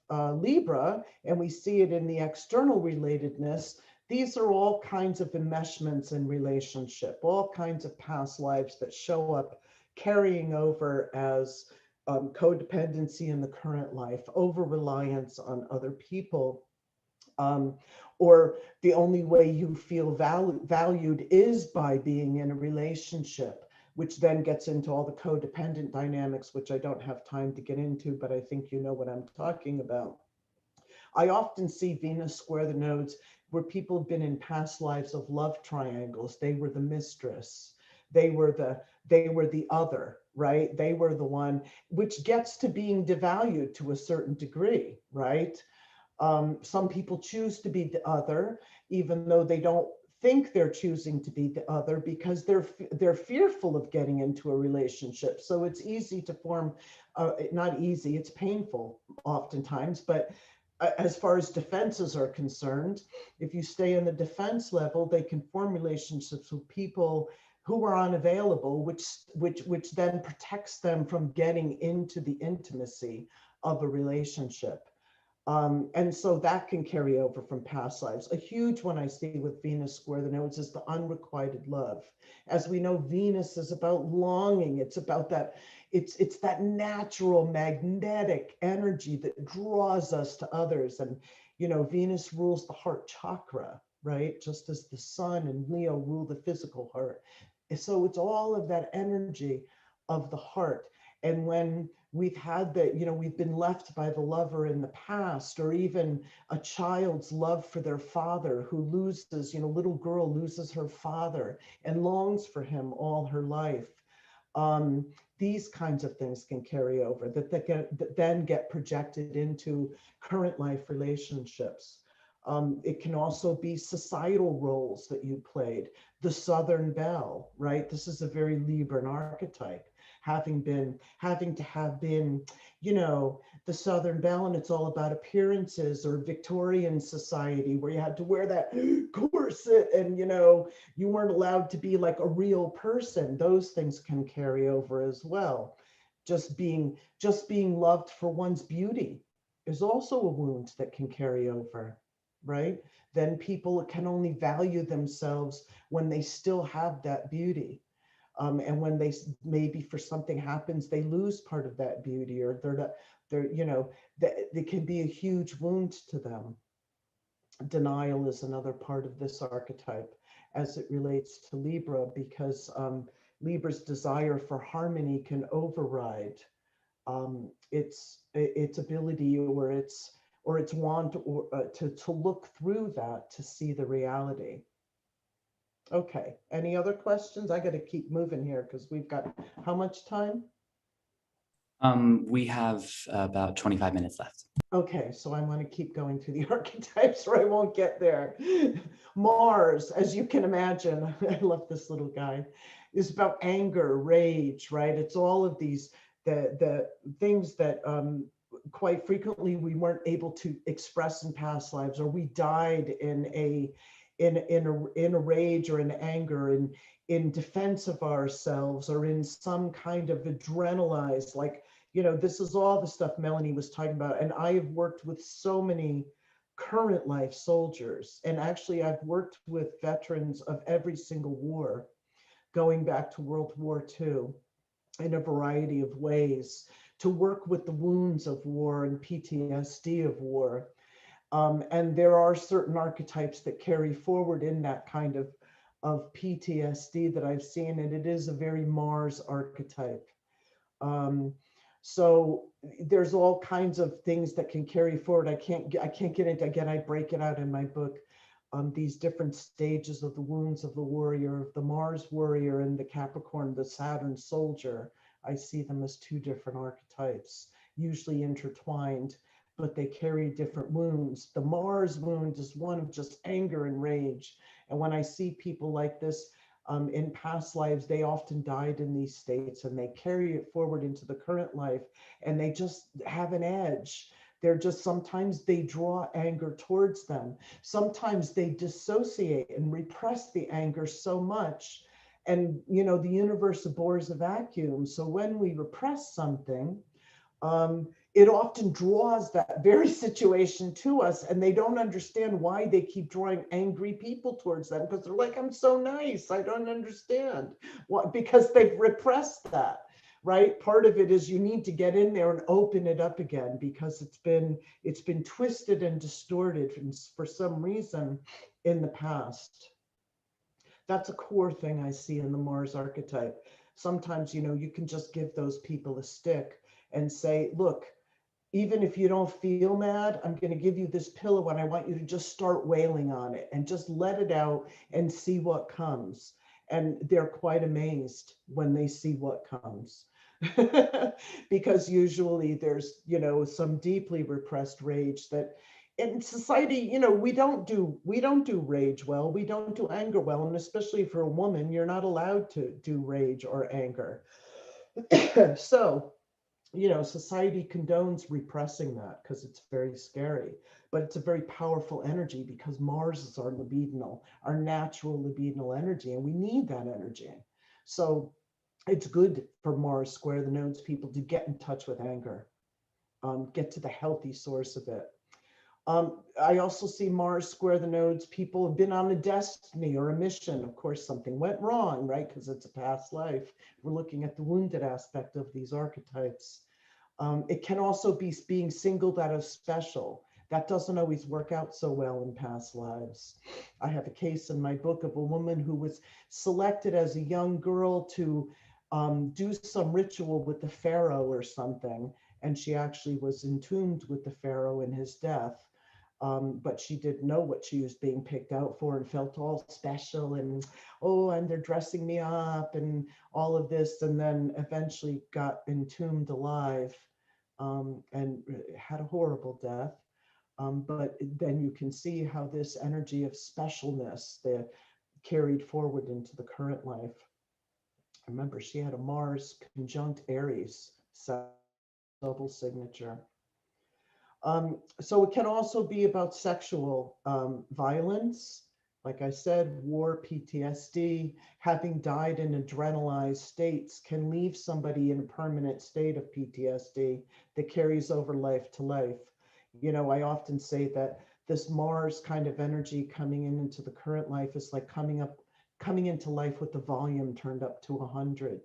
Libra, and we see it in the external relatedness, these are all kinds of enmeshments in relationship, all kinds of past lives that show up carrying over as codependency in the current life, over reliance on other people, um, or the only way you feel valued is by being in a relationship, which then gets into all the codependent dynamics, which I don't have time to get into, but I think you know what I'm talking about. I often see Venus square the nodes where people have been in past lives of love triangles. They were the mistress. They were the other, right? They were the one, which gets to being devalued to a certain degree, right? Some people choose to be the other, even though they don't think they're choosing to be the other, because they're fearful of getting into a relationship. So it's easy to form, not easy, it's painful oftentimes, but as far as defenses are concerned, if you stay in the defense level, they can form relationships with people who are unavailable, which then protects them from getting into the intimacy of a relationship. And so that can carry over from past lives. A huge one I see with Venus square the nodes is the unrequited love. As we know, Venus is about longing. It's about that, it's that natural magnetic energy that draws us to others. And, Venus rules the heart chakra, right? Just as the sun and Leo rule the physical heart. So it's all of that energy of the heart. And when we've had that, we've been left by the lover in the past, or even a child's love for their father who loses, little girl loses her father and longs for him all her life. Um, these kinds of things can carry over that then get projected into current life relationships. It can also be societal roles that you played. The Southern Belle, right? This is a very Libran archetype, having to have been, the Southern Belle, and it's all about appearances, or Victorian society where you had to wear that corset, and you weren't allowed to be like a real person. Those things can carry over as well. Just being loved for one's beauty is also a wound that can carry over, right? Then people can only value themselves when they still have that beauty. And when they maybe for something happens, they lose part of that beauty, or they're that it can be a huge wound to them. Denial is another part of this archetype as it relates to Libra, because Libra's desire for harmony can override its ability, or its want, or to look through that to see the reality. Okay, any other questions? I got to keep moving here because we've got how much time? We have about 25 minutes left. Okay, so I want to keep going through the archetypes or I won't get there. Mars, as you can imagine, I love this little guy, is about anger, rage, right? It's all of these, the things that quite frequently we weren't able to express in past lives, or we died in a rage or in anger, in defense of ourselves, or in some kind of adrenalized, like, this is all the stuff Melanie was talking about. And I have worked with so many current life soldiers. And actually, I've worked with veterans of every single war, going back to World War II, in a variety of ways, to work with the wounds of war and PTSD of war. And there are certain archetypes that carry forward in that kind of PTSD that I've seen, and it is a very Mars archetype. Um, so there's all kinds of things that can carry forward. I can't get into, again, I break it out in my book. These different stages of the wounds of the warrior, of the Mars warrior and the Capricorn, the Saturn soldier. I see them as two different archetypes, usually intertwined, but they carry different wounds. The Mars wound is one of just anger and rage. And when I see people like this, in past lives, they often died in these states and they carry it forward into the current life, and they just have an edge. They're just, sometimes they draw anger towards them. Sometimes they dissociate and repress the anger so much. And, the universe abhors a vacuum. So when we repress something, it often draws that very situation to us, and they don't understand why they keep drawing angry people towards them, because they're like, I'm so nice, I don't understand what, because they've repressed that. Right, part of it is you need to get in there and open it up again, because it's been twisted and distorted for some reason in the past. That's a core thing I see in the Mars archetype. Sometimes, you can just give those people a stick and say, look, even if you don't feel mad, I'm going to give you this pillow and I want you to just start wailing on it and just let it out and see what comes. And they're quite amazed when they see what comes. Because usually there's, some deeply repressed rage that in society, we don't do rage well, we don't do anger well, and especially for a woman, you're not allowed to do rage or anger. So, society condones repressing that because it's very scary, but it's a very powerful energy because Mars is our libidinal, our natural libidinal energy, and we need that energy. So it's good for Mars square the nodes people to get in touch with anger, get to the healthy source of it. I also see Mars square the nodes. People have been on a destiny or a mission. Of course, something went wrong, right? Because it's a past life. We're looking at the wounded aspect of these archetypes. It can also be being singled out as special. That doesn't always work out so well in past lives. I have a case in my book of a woman who was selected as a young girl to do some ritual with the pharaoh or something, and she actually was entombed with the pharaoh in his death. But she didn't know what she was being picked out for and felt all special and, oh, and they're dressing me up and all of this, and then eventually got entombed alive, and had a horrible death. But then you can see how this energy of specialness they carried forward into the current life. Remember, she had a Mars conjunct Aries, double signature. So it can also be about sexual violence. Like I said, war, PTSD, having died in adrenalized states can leave somebody in a permanent state of PTSD that carries over life to life. I often say that this Mars kind of energy coming into the current life is like coming into life with the volume turned up to 100.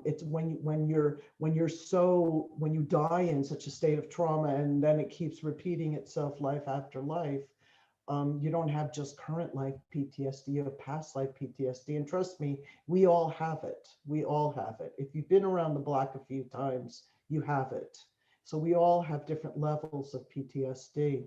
It's when you die in such a state of trauma and then it keeps repeating itself life after life. You don't have just current life PTSD, you have past life PTSD. And trust me, we all have it. We all have it. If you've been around the block a few times, you have it. So we all have different levels of PTSD.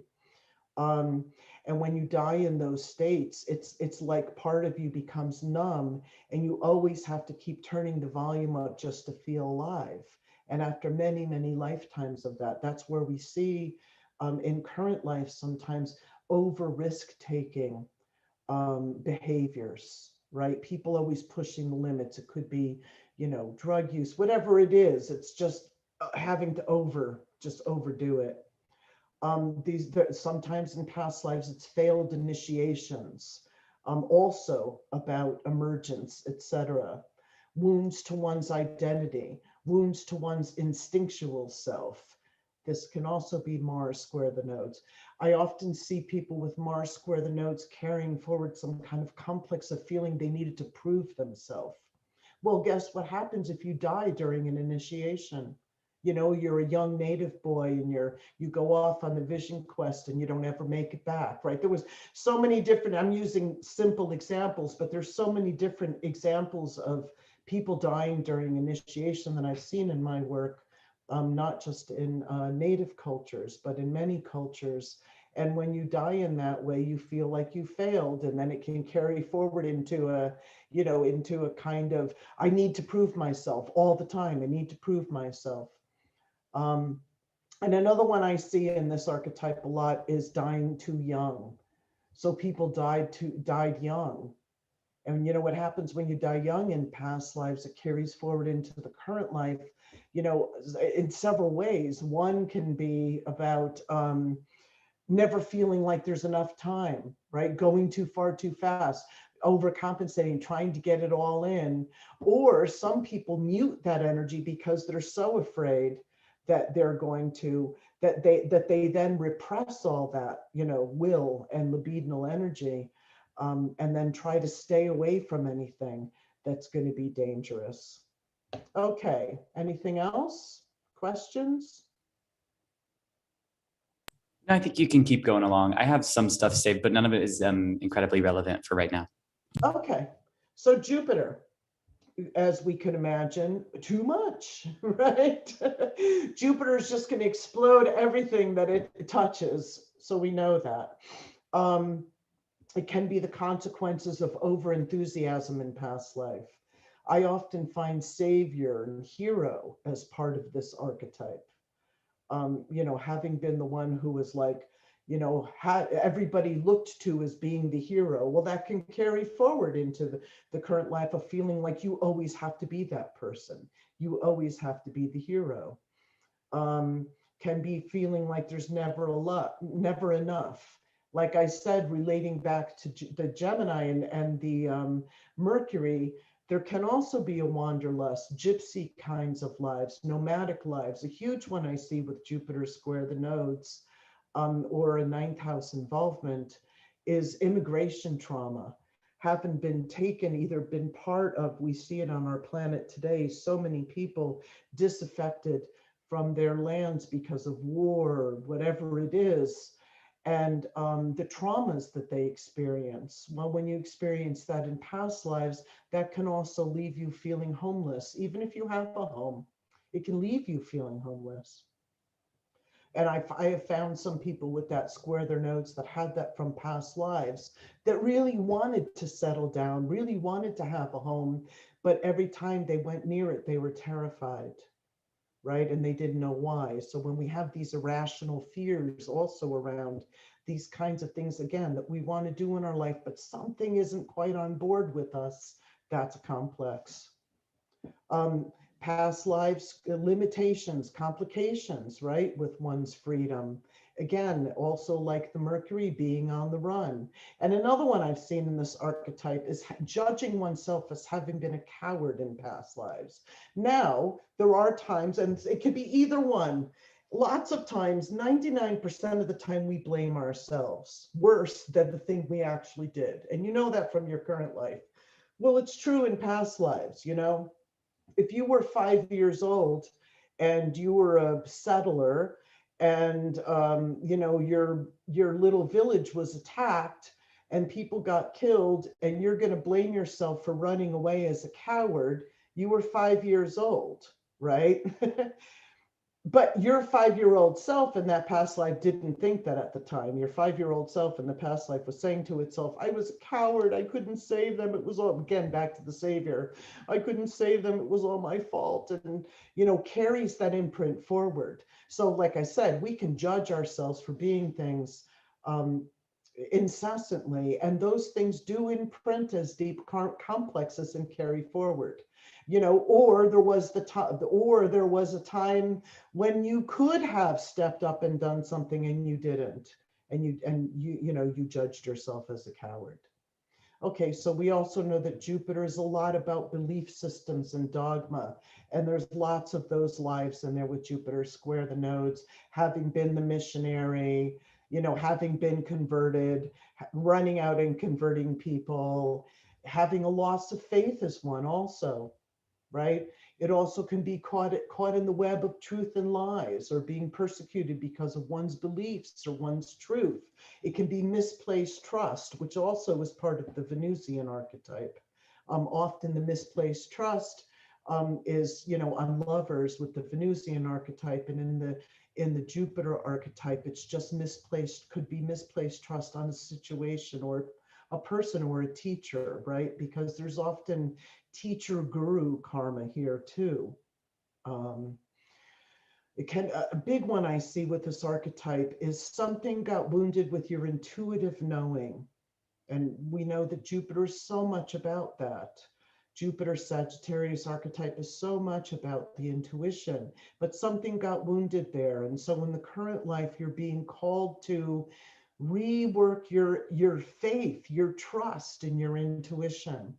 um, and when you die in those states, it's like part of you becomes numb, and you always have to keep turning the volume up just to feel alive. And after many many lifetimes of that, that's where we see, in current life, sometimes over risk taking behaviors, right? People always pushing the limits. It could be, drug use, whatever it is. It's just having to just overdo it. Sometimes in past lives it's failed initiations, also about emergence, etc. Wounds to one's identity, wounds to one's instinctual self. This can also be Mars square the nodes. I often see people with Mars square the nodes carrying forward some kind of complex of feeling they needed to prove themselves. Well, guess what happens if you die during an initiation? You know, you're a young native boy and you go off on the vision quest and you don't ever make it back, right? There was so many different, I'm using simple examples, but there's so many different examples of people dying during initiation that I've seen in my work, not just in native cultures, but in many cultures. And when you die in that way, you feel like you failed, and then it can carry forward into a, you know, into a kind of, I need to prove myself all the time. I need to prove myself. Um, and another one I see in this archetype a lot is dying too young. So people died young. And you know what happens when you die young in past lives, it carries forward into the current life, you know, in several ways. One can be about never feeling like there's enough time, right? Going too far too fast, overcompensating, trying to get it all in. Or some people mute that energy because they're so afraid that they're going to, that they then repress all that, you know, will and libidinal energy, and then try to stay away from anything that's going to be dangerous. Okay, anything else? Questions? No, I think you can keep going along. I have some stuff saved, but none of it is incredibly relevant for right now. Okay, so Jupiter, as we can imagine, too much, right? Jupiter is just going to explode everything that it touches. So we know that. Um, it can be the consequences of over enthusiasm in past life. I often find savior and hero as part of this archetype. You know, having been the one who was like, you know, everybody looked to as being the hero. Well, that can carry forward into the current life of feeling like you always have to be that person. You always have to be the hero. Um, can be feeling like there's never a lot, never enough. Like I said, relating back to the Gemini and the Mercury, there can also be a wanderlust, gypsy kinds of lives, nomadic lives. A huge one I see with Jupiter square the nodes, or a ninth house involvement, is immigration trauma. Haven't been taken, either been part of, we see it on our planet today, so many people disaffected from their lands because of war, whatever it is, and the traumas that they experience. Well, when you experience that in past lives, that can also leave you feeling homeless. Even if you have a home, it can leave you feeling homeless. And I have found some people with that square their notes that had that from past lives that really wanted to settle down, really wanted to have a home, but every time they went near it, they were terrified, right? And they didn't know why. So when we have these irrational fears also around these kinds of things, again, that we want to do in our life, but something isn't quite on board with us, that's complex. Um, Past lives, limitations, complications, right, with one's freedom. Again, also like the Mercury being on the run. And another one I've seen in this archetype is judging oneself as having been a coward in past lives. Now, there are times, and it could be either one. Lots of times, 99% of the time, we blame ourselves worse than the thing we actually did. And you know that from your current life. Well, it's true in past lives, you know, if you were 5 years old and you were a settler, and you know, your little village was attacked and people got killed, and you're going to blame yourself for running away as a coward, you were 5 years old, right? But your 5 year old self in that past life didn't think that at the time. Your 5 year old self in the past life was saying to itself, I was a coward. I couldn't save them. It was all, again, back to the savior. I couldn't save them. It was all my fault. And, you know, carries that imprint forward. So, like I said, we can judge ourselves for being things um, incessantly. And those things do imprint as deep complexes and carry forward. You know, or there was the time, or there was a time when you could have stepped up and done something and you didn't, and you know, you judged yourself as a coward. Okay, so we also know that Jupiter is a lot about belief systems and dogma, and there's lots of those lives in there with Jupiter square the nodes, having been the missionary, you know, having been converted, running out and converting people, having a loss of faith is one also. right? It also can be caught in the web of truth and lies, or being persecuted because of one's beliefs or one's truth. It can be misplaced trust, which also is part of the Venusian archetype. Often the misplaced trust is, on lovers with the Venusian archetype, and in the Jupiter archetype, it's just misplaced, could be misplaced trust on a situation or a person or a teacher, right? Because there's often teacher guru karma here too. Um, it can A big one I see with this archetype is something got wounded with your intuitive knowing, and we know that Jupiter is so much about that. Jupiter Sagittarius archetype is so much about the intuition, but something got wounded there. And so in the current life, you're being called to rework your faith, your trust, and your intuition.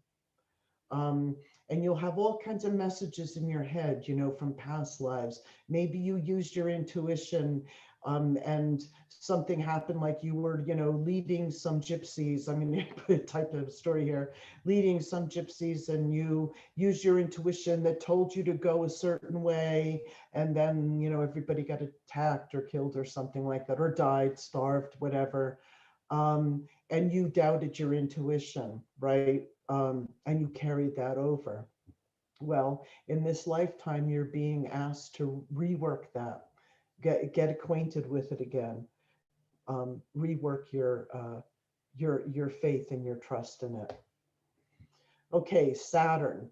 um, and you'll have all kinds of messages in your head, from past lives. Maybe you used your intuition, and something happened, like you were, leading some gypsies. I mean, put a type of story here, leading some gypsies, and you used your intuition that told you to go a certain way, and then, everybody got attacked or killed or something like that, or died, starved, whatever. And you doubted your intuition, right? And you carried that over. Well, in this lifetime, you're being asked to rework that, get acquainted with it again, rework your faith and your trust in it. Okay, Saturn.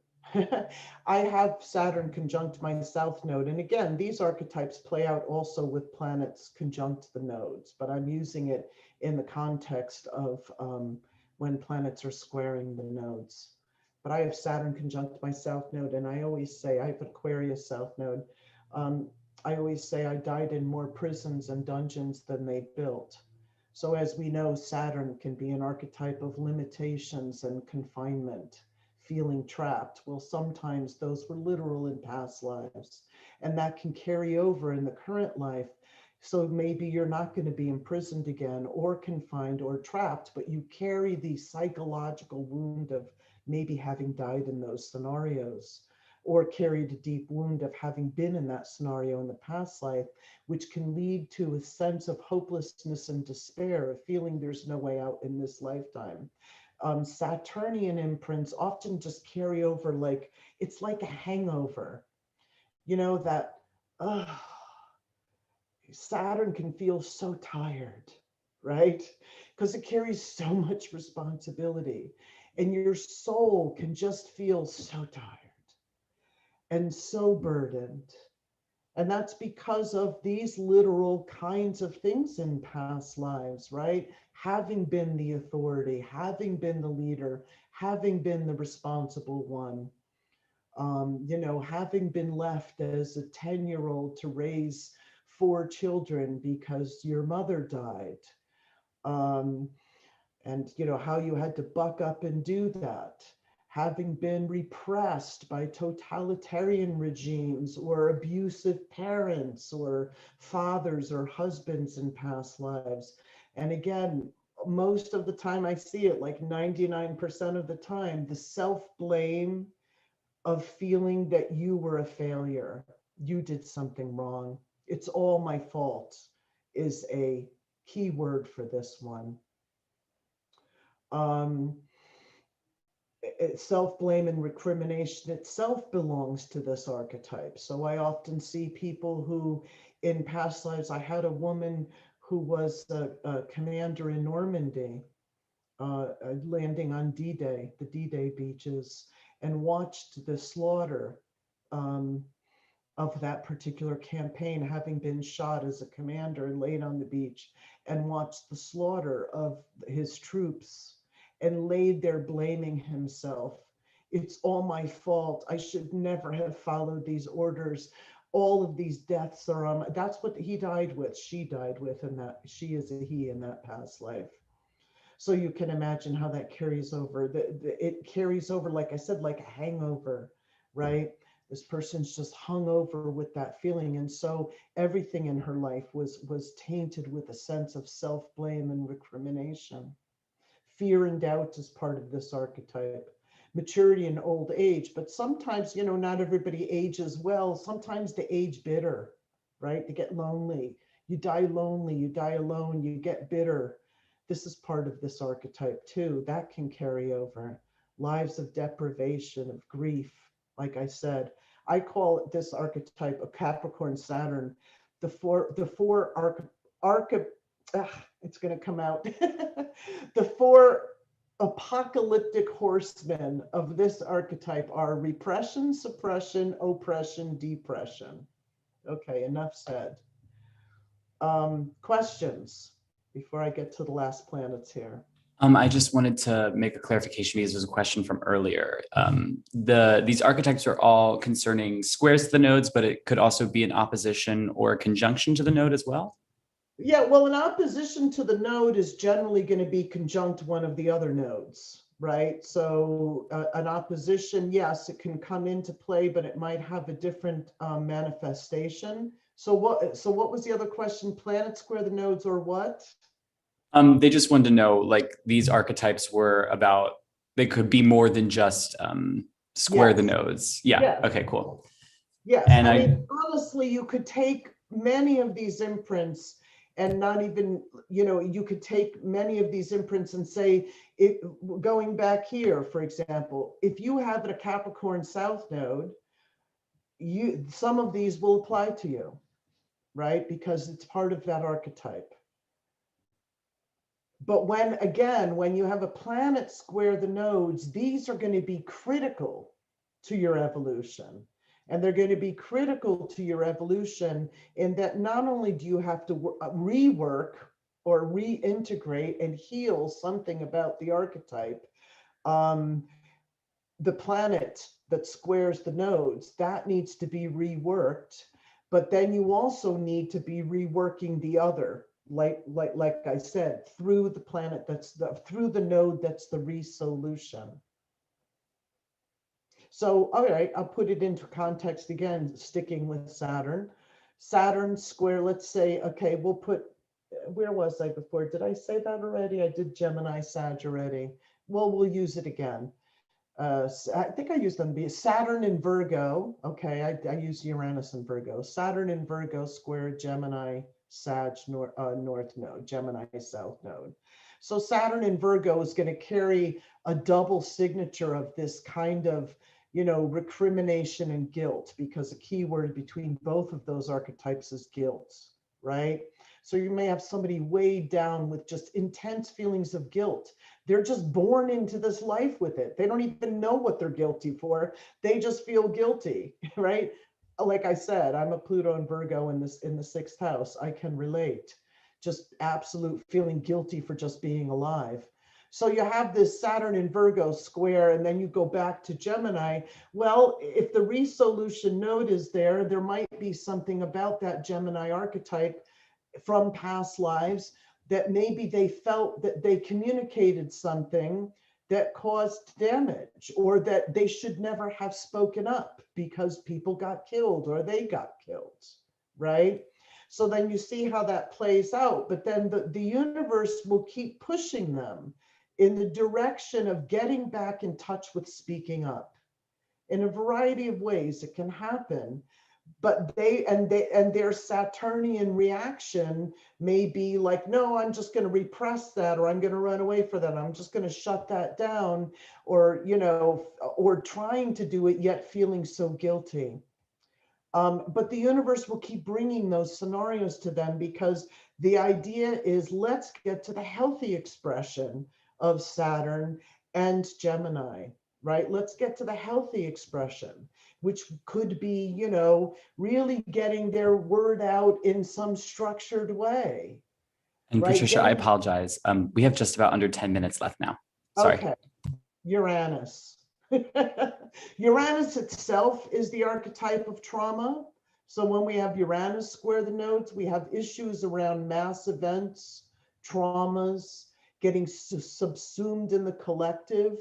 I have Saturn conjunct my south node. And again, these archetypes play out also with planets conjunct the nodes, but I'm using it in the context of when planets are squaring the nodes. But I have Saturn conjunct my south node, and I always say, I have Aquarius south node. Um, I always say I died in more prisons and dungeons than they built. So as we know, Saturn can be an archetype of limitations and confinement, feeling trapped. Well, sometimes those were literal in past lives, and that can carry over in the current life. So maybe you're not going to be imprisoned again or confined or trapped, but you carry the psychological wound of maybe having died in those scenarios, or carried a deep wound of having been in that scenario in the past life, which can lead to a sense of hopelessness and despair, of feeling there's no way out in this lifetime. Saturnian imprints often just carry over, like it's like a hangover, that uh, Saturn can feel so tired, right? Because it carries so much responsibility, and your soul can just feel so tired and so burdened. And that's because of these literal kinds of things in past lives, right? Having been the authority, having been the leader, having been the responsible one, having been left as a 10-year-old to raise 4 children because your mother died. Um, and how you had to buck up and do that, having been repressed by totalitarian regimes or abusive parents or fathers or husbands in past lives. And again, most of the time I see it, like 99% of the time, the self-blame of feeling that you were a failure, you did something wrong, it's all my fault, is a key word for this one. um, Self-blame and recrimination itself belongs to this archetype. So I often see people who, in past lives, I had a woman who was a commander in Normandy, landing on D-Day, the D-Day beaches, and watched the slaughter um, of that particular campaign, having been shot as a commander and laid on the beach, and watched the slaughter of his troops, and laid there blaming himself. It's all my fault. I should never have followed these orders. All of these deaths are on. That's what he died with. She died with, and that she is a he in that past life. So you can imagine how that carries over. It carries over, like I said, like a hangover, right? This person's just hung over with that feeling. And so everything in her life was tainted with a sense of self-blame and recrimination. Fear and doubt is part of this archetype. maturity and old age. But sometimes, not everybody ages well. Sometimes they age bitter, right? They get lonely. You die lonely, you die alone, you get bitter. This is part of this archetype too. That can carry over. Lives of deprivation, of grief. Like I said, I call this archetype a Capricorn Saturn. The four it's going to come out. The four apocalyptic horsemen of this archetype are repression, suppression, oppression, depression. Okay, enough said. Questions before I get to the last planets here. I just wanted to make a clarification because there's a question from earlier. These archetypes are all concerning squares to the nodes, but it could also be an opposition or a conjunction to the node as well. Yeah, well, an opposition to the node is generally going to be conjunct one of the other nodes, right? So an opposition, yes, it can come into play, but it might have a different manifestation. So what was the other question? Planets square the nodes or what? They just wanted to know, like, these archetypes were about, they could be more than just square the nodes. Yeah. Yes. Okay, cool. Yes. And I mean, honestly, you could take many of these imprints and not even, you could take many of these imprints and say, going back here, for example, if you have a Capricorn South node, some of these will apply to you, right? Because it's part of that archetype. But when you have a planet square the nodes, these are going to be critical to your evolution. And they're going to be critical to your evolution in that not only do you have to rework or reintegrate and heal something about the archetype, the planet that squares the nodes, that needs to be reworked. But then you also need to be reworking the other, like I said, through the planet through the node that's the resolution. So, all right, I'll put it into context again, sticking with Saturn. Saturn square, let's say, okay, we'll put, where was I before? Did I say that already? I did Gemini, Sag already. Well, we'll use it again. I think I used them. Saturn in Virgo. Okay, I use Uranus in Virgo. Saturn in Virgo square Gemini, Sag, North node, Gemini, South node. So Saturn in Virgo is going to carry a double signature of this kind of, recrimination and guilt, because a key word between both of those archetypes is guilt, right? So you may have somebody weighed down with just intense feelings of guilt. They're just born into this life with it. They don't even know what they're guilty for. They just feel guilty, right? Like I said, I'm a Pluto and Virgo in the sixth house. I can relate. Just absolute feeling guilty for just being alive. So you have this Saturn in Virgo square, and then you go back to Gemini. Well, if the resolution node is there, there might be something about that Gemini archetype from past lives that maybe they felt that they communicated something that caused damage, or that they should never have spoken up because people got killed or they got killed, right? So then you see how that plays out, but then the universe will keep pushing them in the direction of getting back in touch with speaking up. In a variety of ways it can happen, but their Saturnian reaction may be like, no, I'm just going to repress that, or I'm going to run away for that, I'm just going to shut that down, or or trying to do it yet feeling so guilty. But the universe will keep bringing those scenarios to them, because the idea is, let's get to the healthy expression of Saturn and Gemini, right? Let's get to the healthy expression, which could be, really getting their word out in some structured way. And right? Patricia, I apologize. We have just about under 10 minutes left now. Sorry. Okay, Uranus. Uranus itself is the archetype of trauma. So when we have Uranus square the nodes, we have issues around mass events, traumas, getting subsumed in the collective.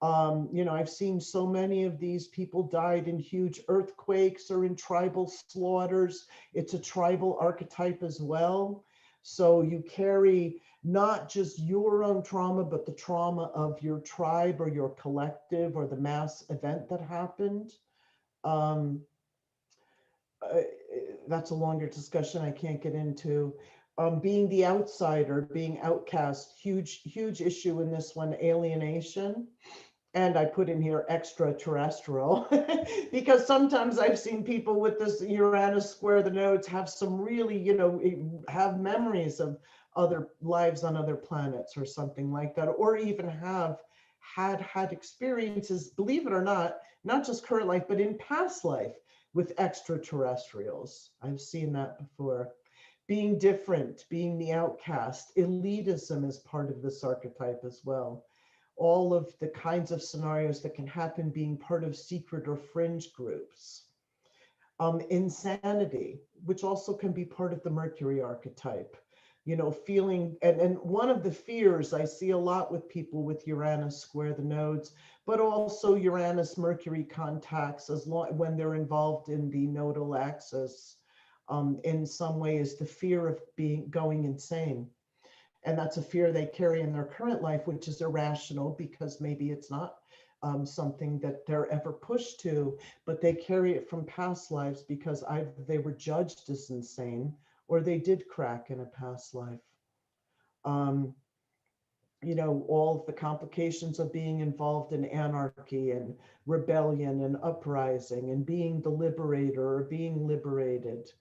I've seen so many of these people died in huge earthquakes or in tribal slaughters. It's a tribal archetype as well. So you carry not just your own trauma, but the trauma of your tribe or your collective or the mass event that happened. Um, uh, that's a longer discussion I can't get into. Being the outsider, being outcast, huge issue in this one, alienation. And I put in here extraterrestrial because sometimes I've seen people with this Uranus square the nodes have some really, have memories of other lives on other planets or something like that, or even have had experiences, believe it or not just current life, but in past life with extraterrestrials. I've seen that before. Being different, being the outcast, elitism is part of this archetype as well. All of the kinds of scenarios that can happen being part of secret or fringe groups. Insanity, which also can be part of the Mercury archetype. Feeling, and one of the fears I see a lot with people with Uranus square the nodes, but also Uranus Mercury contacts as long when they're involved in the nodal axis, in some way, is the fear of being going insane. And that's a fear they carry in their current life, which is irrational because maybe it's not something that they're ever pushed to, but they carry it from past lives because either they were judged as insane or they did crack in a past life. Um, all of the complications of being involved in anarchy and rebellion and uprising and being the liberator or being liberated,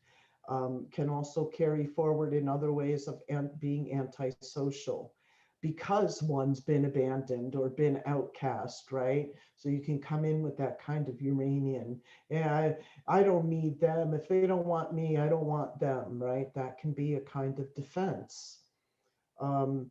can also carry forward in other ways of being antisocial because one's been abandoned or been outcast, right? So you can come in with that kind of Uranian, yeah, I don't need them. If they don't want me, I don't want them, right? That can be a kind of defense. Um,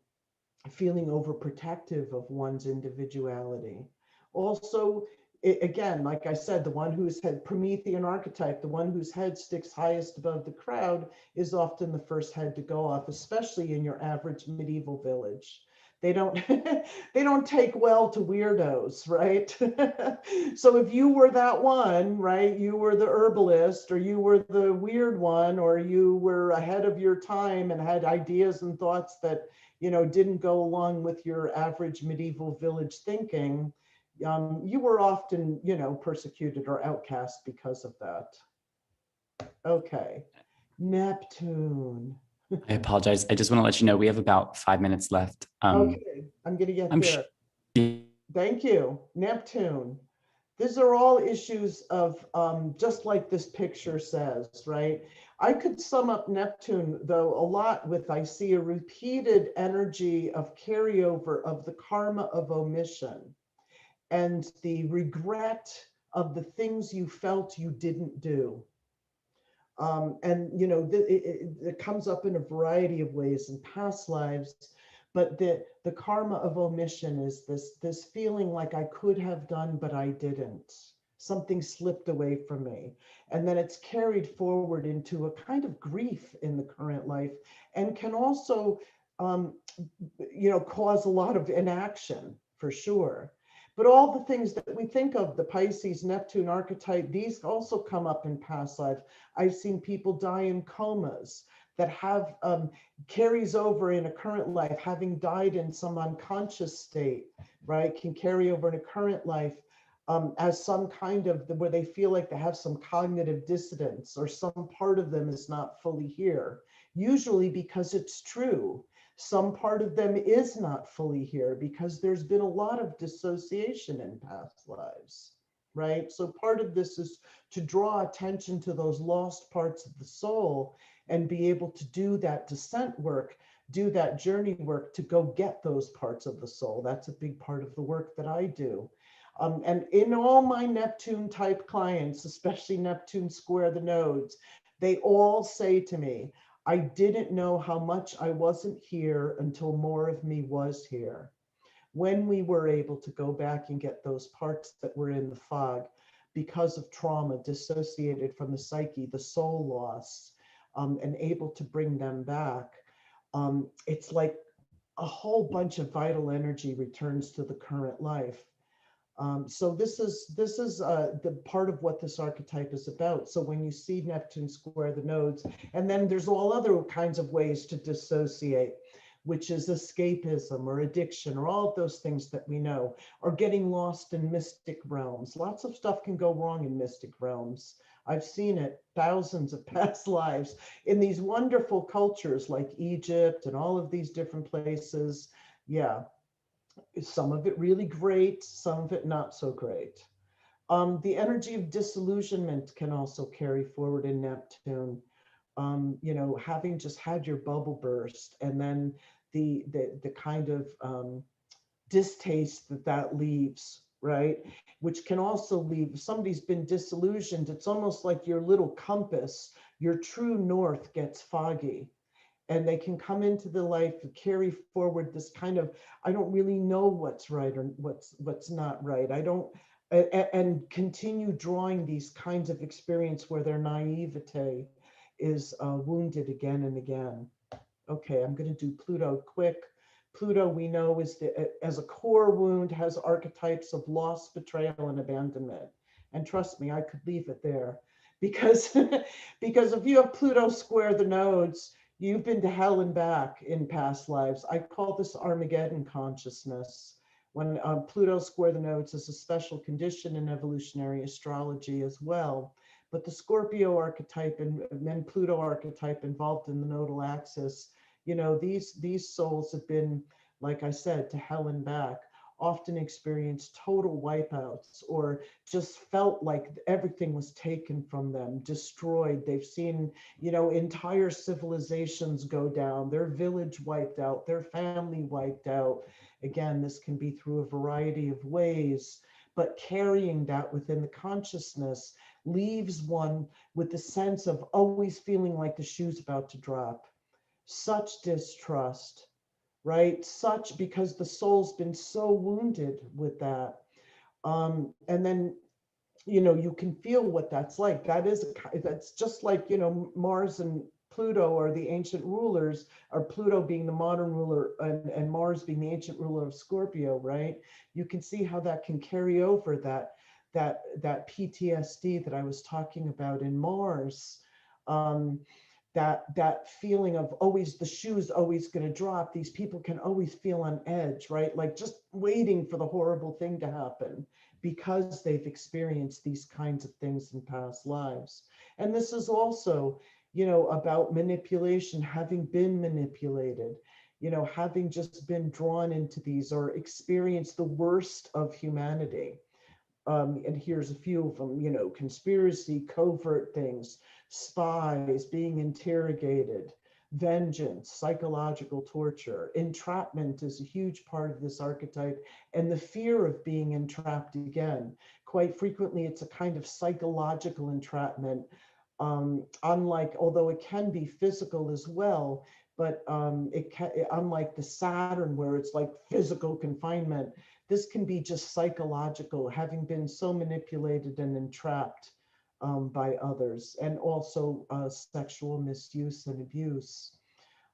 Feeling overprotective of one's individuality. Also, again, like I said, the one who's head Promethean archetype, the one whose head sticks highest above the crowd is often the first head to go off, especially in your average medieval village. They don't they don't take well to weirdos, right? So if you were that one, right, you were the herbalist or you were the weird one or you were ahead of your time and had ideas and thoughts that didn't go along with your average medieval village thinking, you were often, persecuted or outcast because of that. Okay, Neptune. I apologize. I just want to let you know we have about 5 minutes left. Okay, I'm gonna get I'm there. Thank you, Neptune. These are all issues of, just like this picture says, right? I could sum up Neptune, though, a lot with I see a repeated energy of carryover of the karma of omission and the regret of the things you felt you didn't do. And it comes up in a variety of ways in past lives, but the karma of omission is this feeling like I could have done but I didn't. Something slipped away from me, and then it's carried forward into a kind of grief in the current life, and can also um, cause a lot of inaction for sure. But all the things that we think of, the Pisces, Neptune archetype, these also come up in past life. I've seen people die in comas that have carries over in a current life, having died in some unconscious state, right? Can carry over in a current life as some kind of where they feel like they have some cognitive dissonance or some part of them is not fully here, usually because it's true. Some part of them is not fully here because there's been a lot of dissociation in past lives, right? So part of this is to draw attention to those lost parts of the soul and be able to do that descent work, do that journey work to go get those parts of the soul. That's a big part of the work that I do. And in all my Neptune type clients, especially Neptune square the nodes, they all say to me, I didn't know how much I wasn't here until more of me was here. When we were able to go back and get those parts that were in the fog because of trauma dissociated from the psyche, the soul loss, and able to bring them back, it's like a whole bunch of vital energy returns to the current life. So this is the part of what this archetype is about. So when you see Neptune square the nodes, and then there's all other kinds of ways to dissociate. which is escapism or addiction or all of those things that we know, or getting lost in mystic realms. Lots of stuff can go wrong in mystic realms. I've seen it thousands of past lives in these wonderful cultures like Egypt and all of these different places. Yeah, some of it really great, some of it not so great. The energy of disillusionment can also carry forward in Neptune. Having just had your bubble burst, and then the kind of distaste that that leaves, right? Which can also leave, if somebody's been disillusioned, it's almost like your little compass, your true north gets foggy, and they can come into the life and carry forward this kind of, I don't really know what's right or what's not right. I don't, and continue drawing these kinds of experience where their naivete is wounded again and again. Okay, I'm going to do Pluto quick. Pluto, we know, is as a core wound, has archetypes of loss, betrayal, and abandonment. And trust me, I could leave it there because because if you have Pluto square the nodes, you've been to hell and back in past lives. I call this Armageddon consciousness. When Pluto square the nodes is a special condition in evolutionary astrology as well. But the Scorpio archetype and Pluto archetype involved in the nodal axis, these souls have been, like I said, to hell and back, often experienced total wipeouts or just felt like everything was taken from them, destroyed. They've seen, entire civilizations go down, their village wiped out, their family wiped out. Again, this can be through a variety of ways, but carrying that within the consciousness leaves one with the sense of always feeling like the shoe's about to drop. Such distrust, right? Such, because the soul's been so wounded with that. And then, you can feel what that's like. That's just like, Mars and Pluto are the ancient rulers, or Pluto being the modern ruler, and Mars being the ancient ruler of Scorpio, right? You can see how that can carry over that PTSD that I was talking about in Mars. Um, that feeling of always the shoe's always going to drop. These people can always feel on edge, right? Like just waiting for the horrible thing to happen because they've experienced these kinds of things in past lives. And this is also, about manipulation, having been manipulated, having just been drawn into these or experienced the worst of humanity. And here's a few of them, conspiracy, covert things, spies, being interrogated, vengeance, psychological torture. Entrapment is a huge part of this archetype, and the fear of being entrapped again. Quite frequently, it's a kind of psychological entrapment, unlike, although it can be physical as well, but unlike the Saturn, where it's like physical confinement, this can be just psychological, having been so manipulated and entrapped by others, and also sexual misuse and abuse.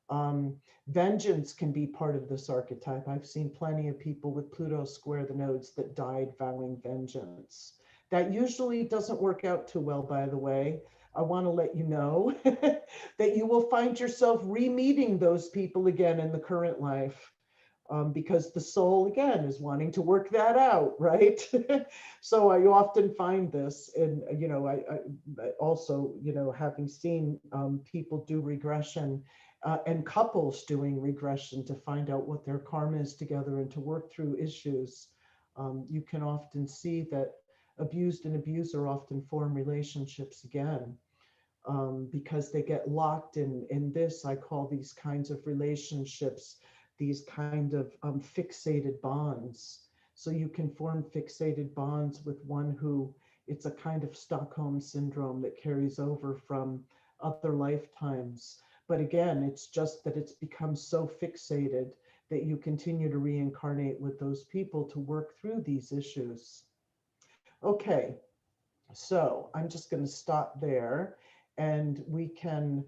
Um, Vengeance can be part of this archetype. I've seen plenty of people with Pluto square the nodes that died vowing vengeance. That usually doesn't work out too well, by the way. I want to let you know that you will find yourself re-meeting those people again in the current life, because the soul again is wanting to work that out, right? So I often find this, and I also, having seen people do regression, and couples doing regression to find out what their karma is together and to work through issues, you can often see that abused and abuser often form relationships again, because they get locked in this. I call these kinds of relationships these kind of fixated bonds. So you can form fixated bonds with one who, it's a kind of Stockholm syndrome that carries over from other lifetimes. But again, it's just that it's become so fixated that you continue to reincarnate with those people to work through these issues. Okay, so I'm just going to stop there, and we can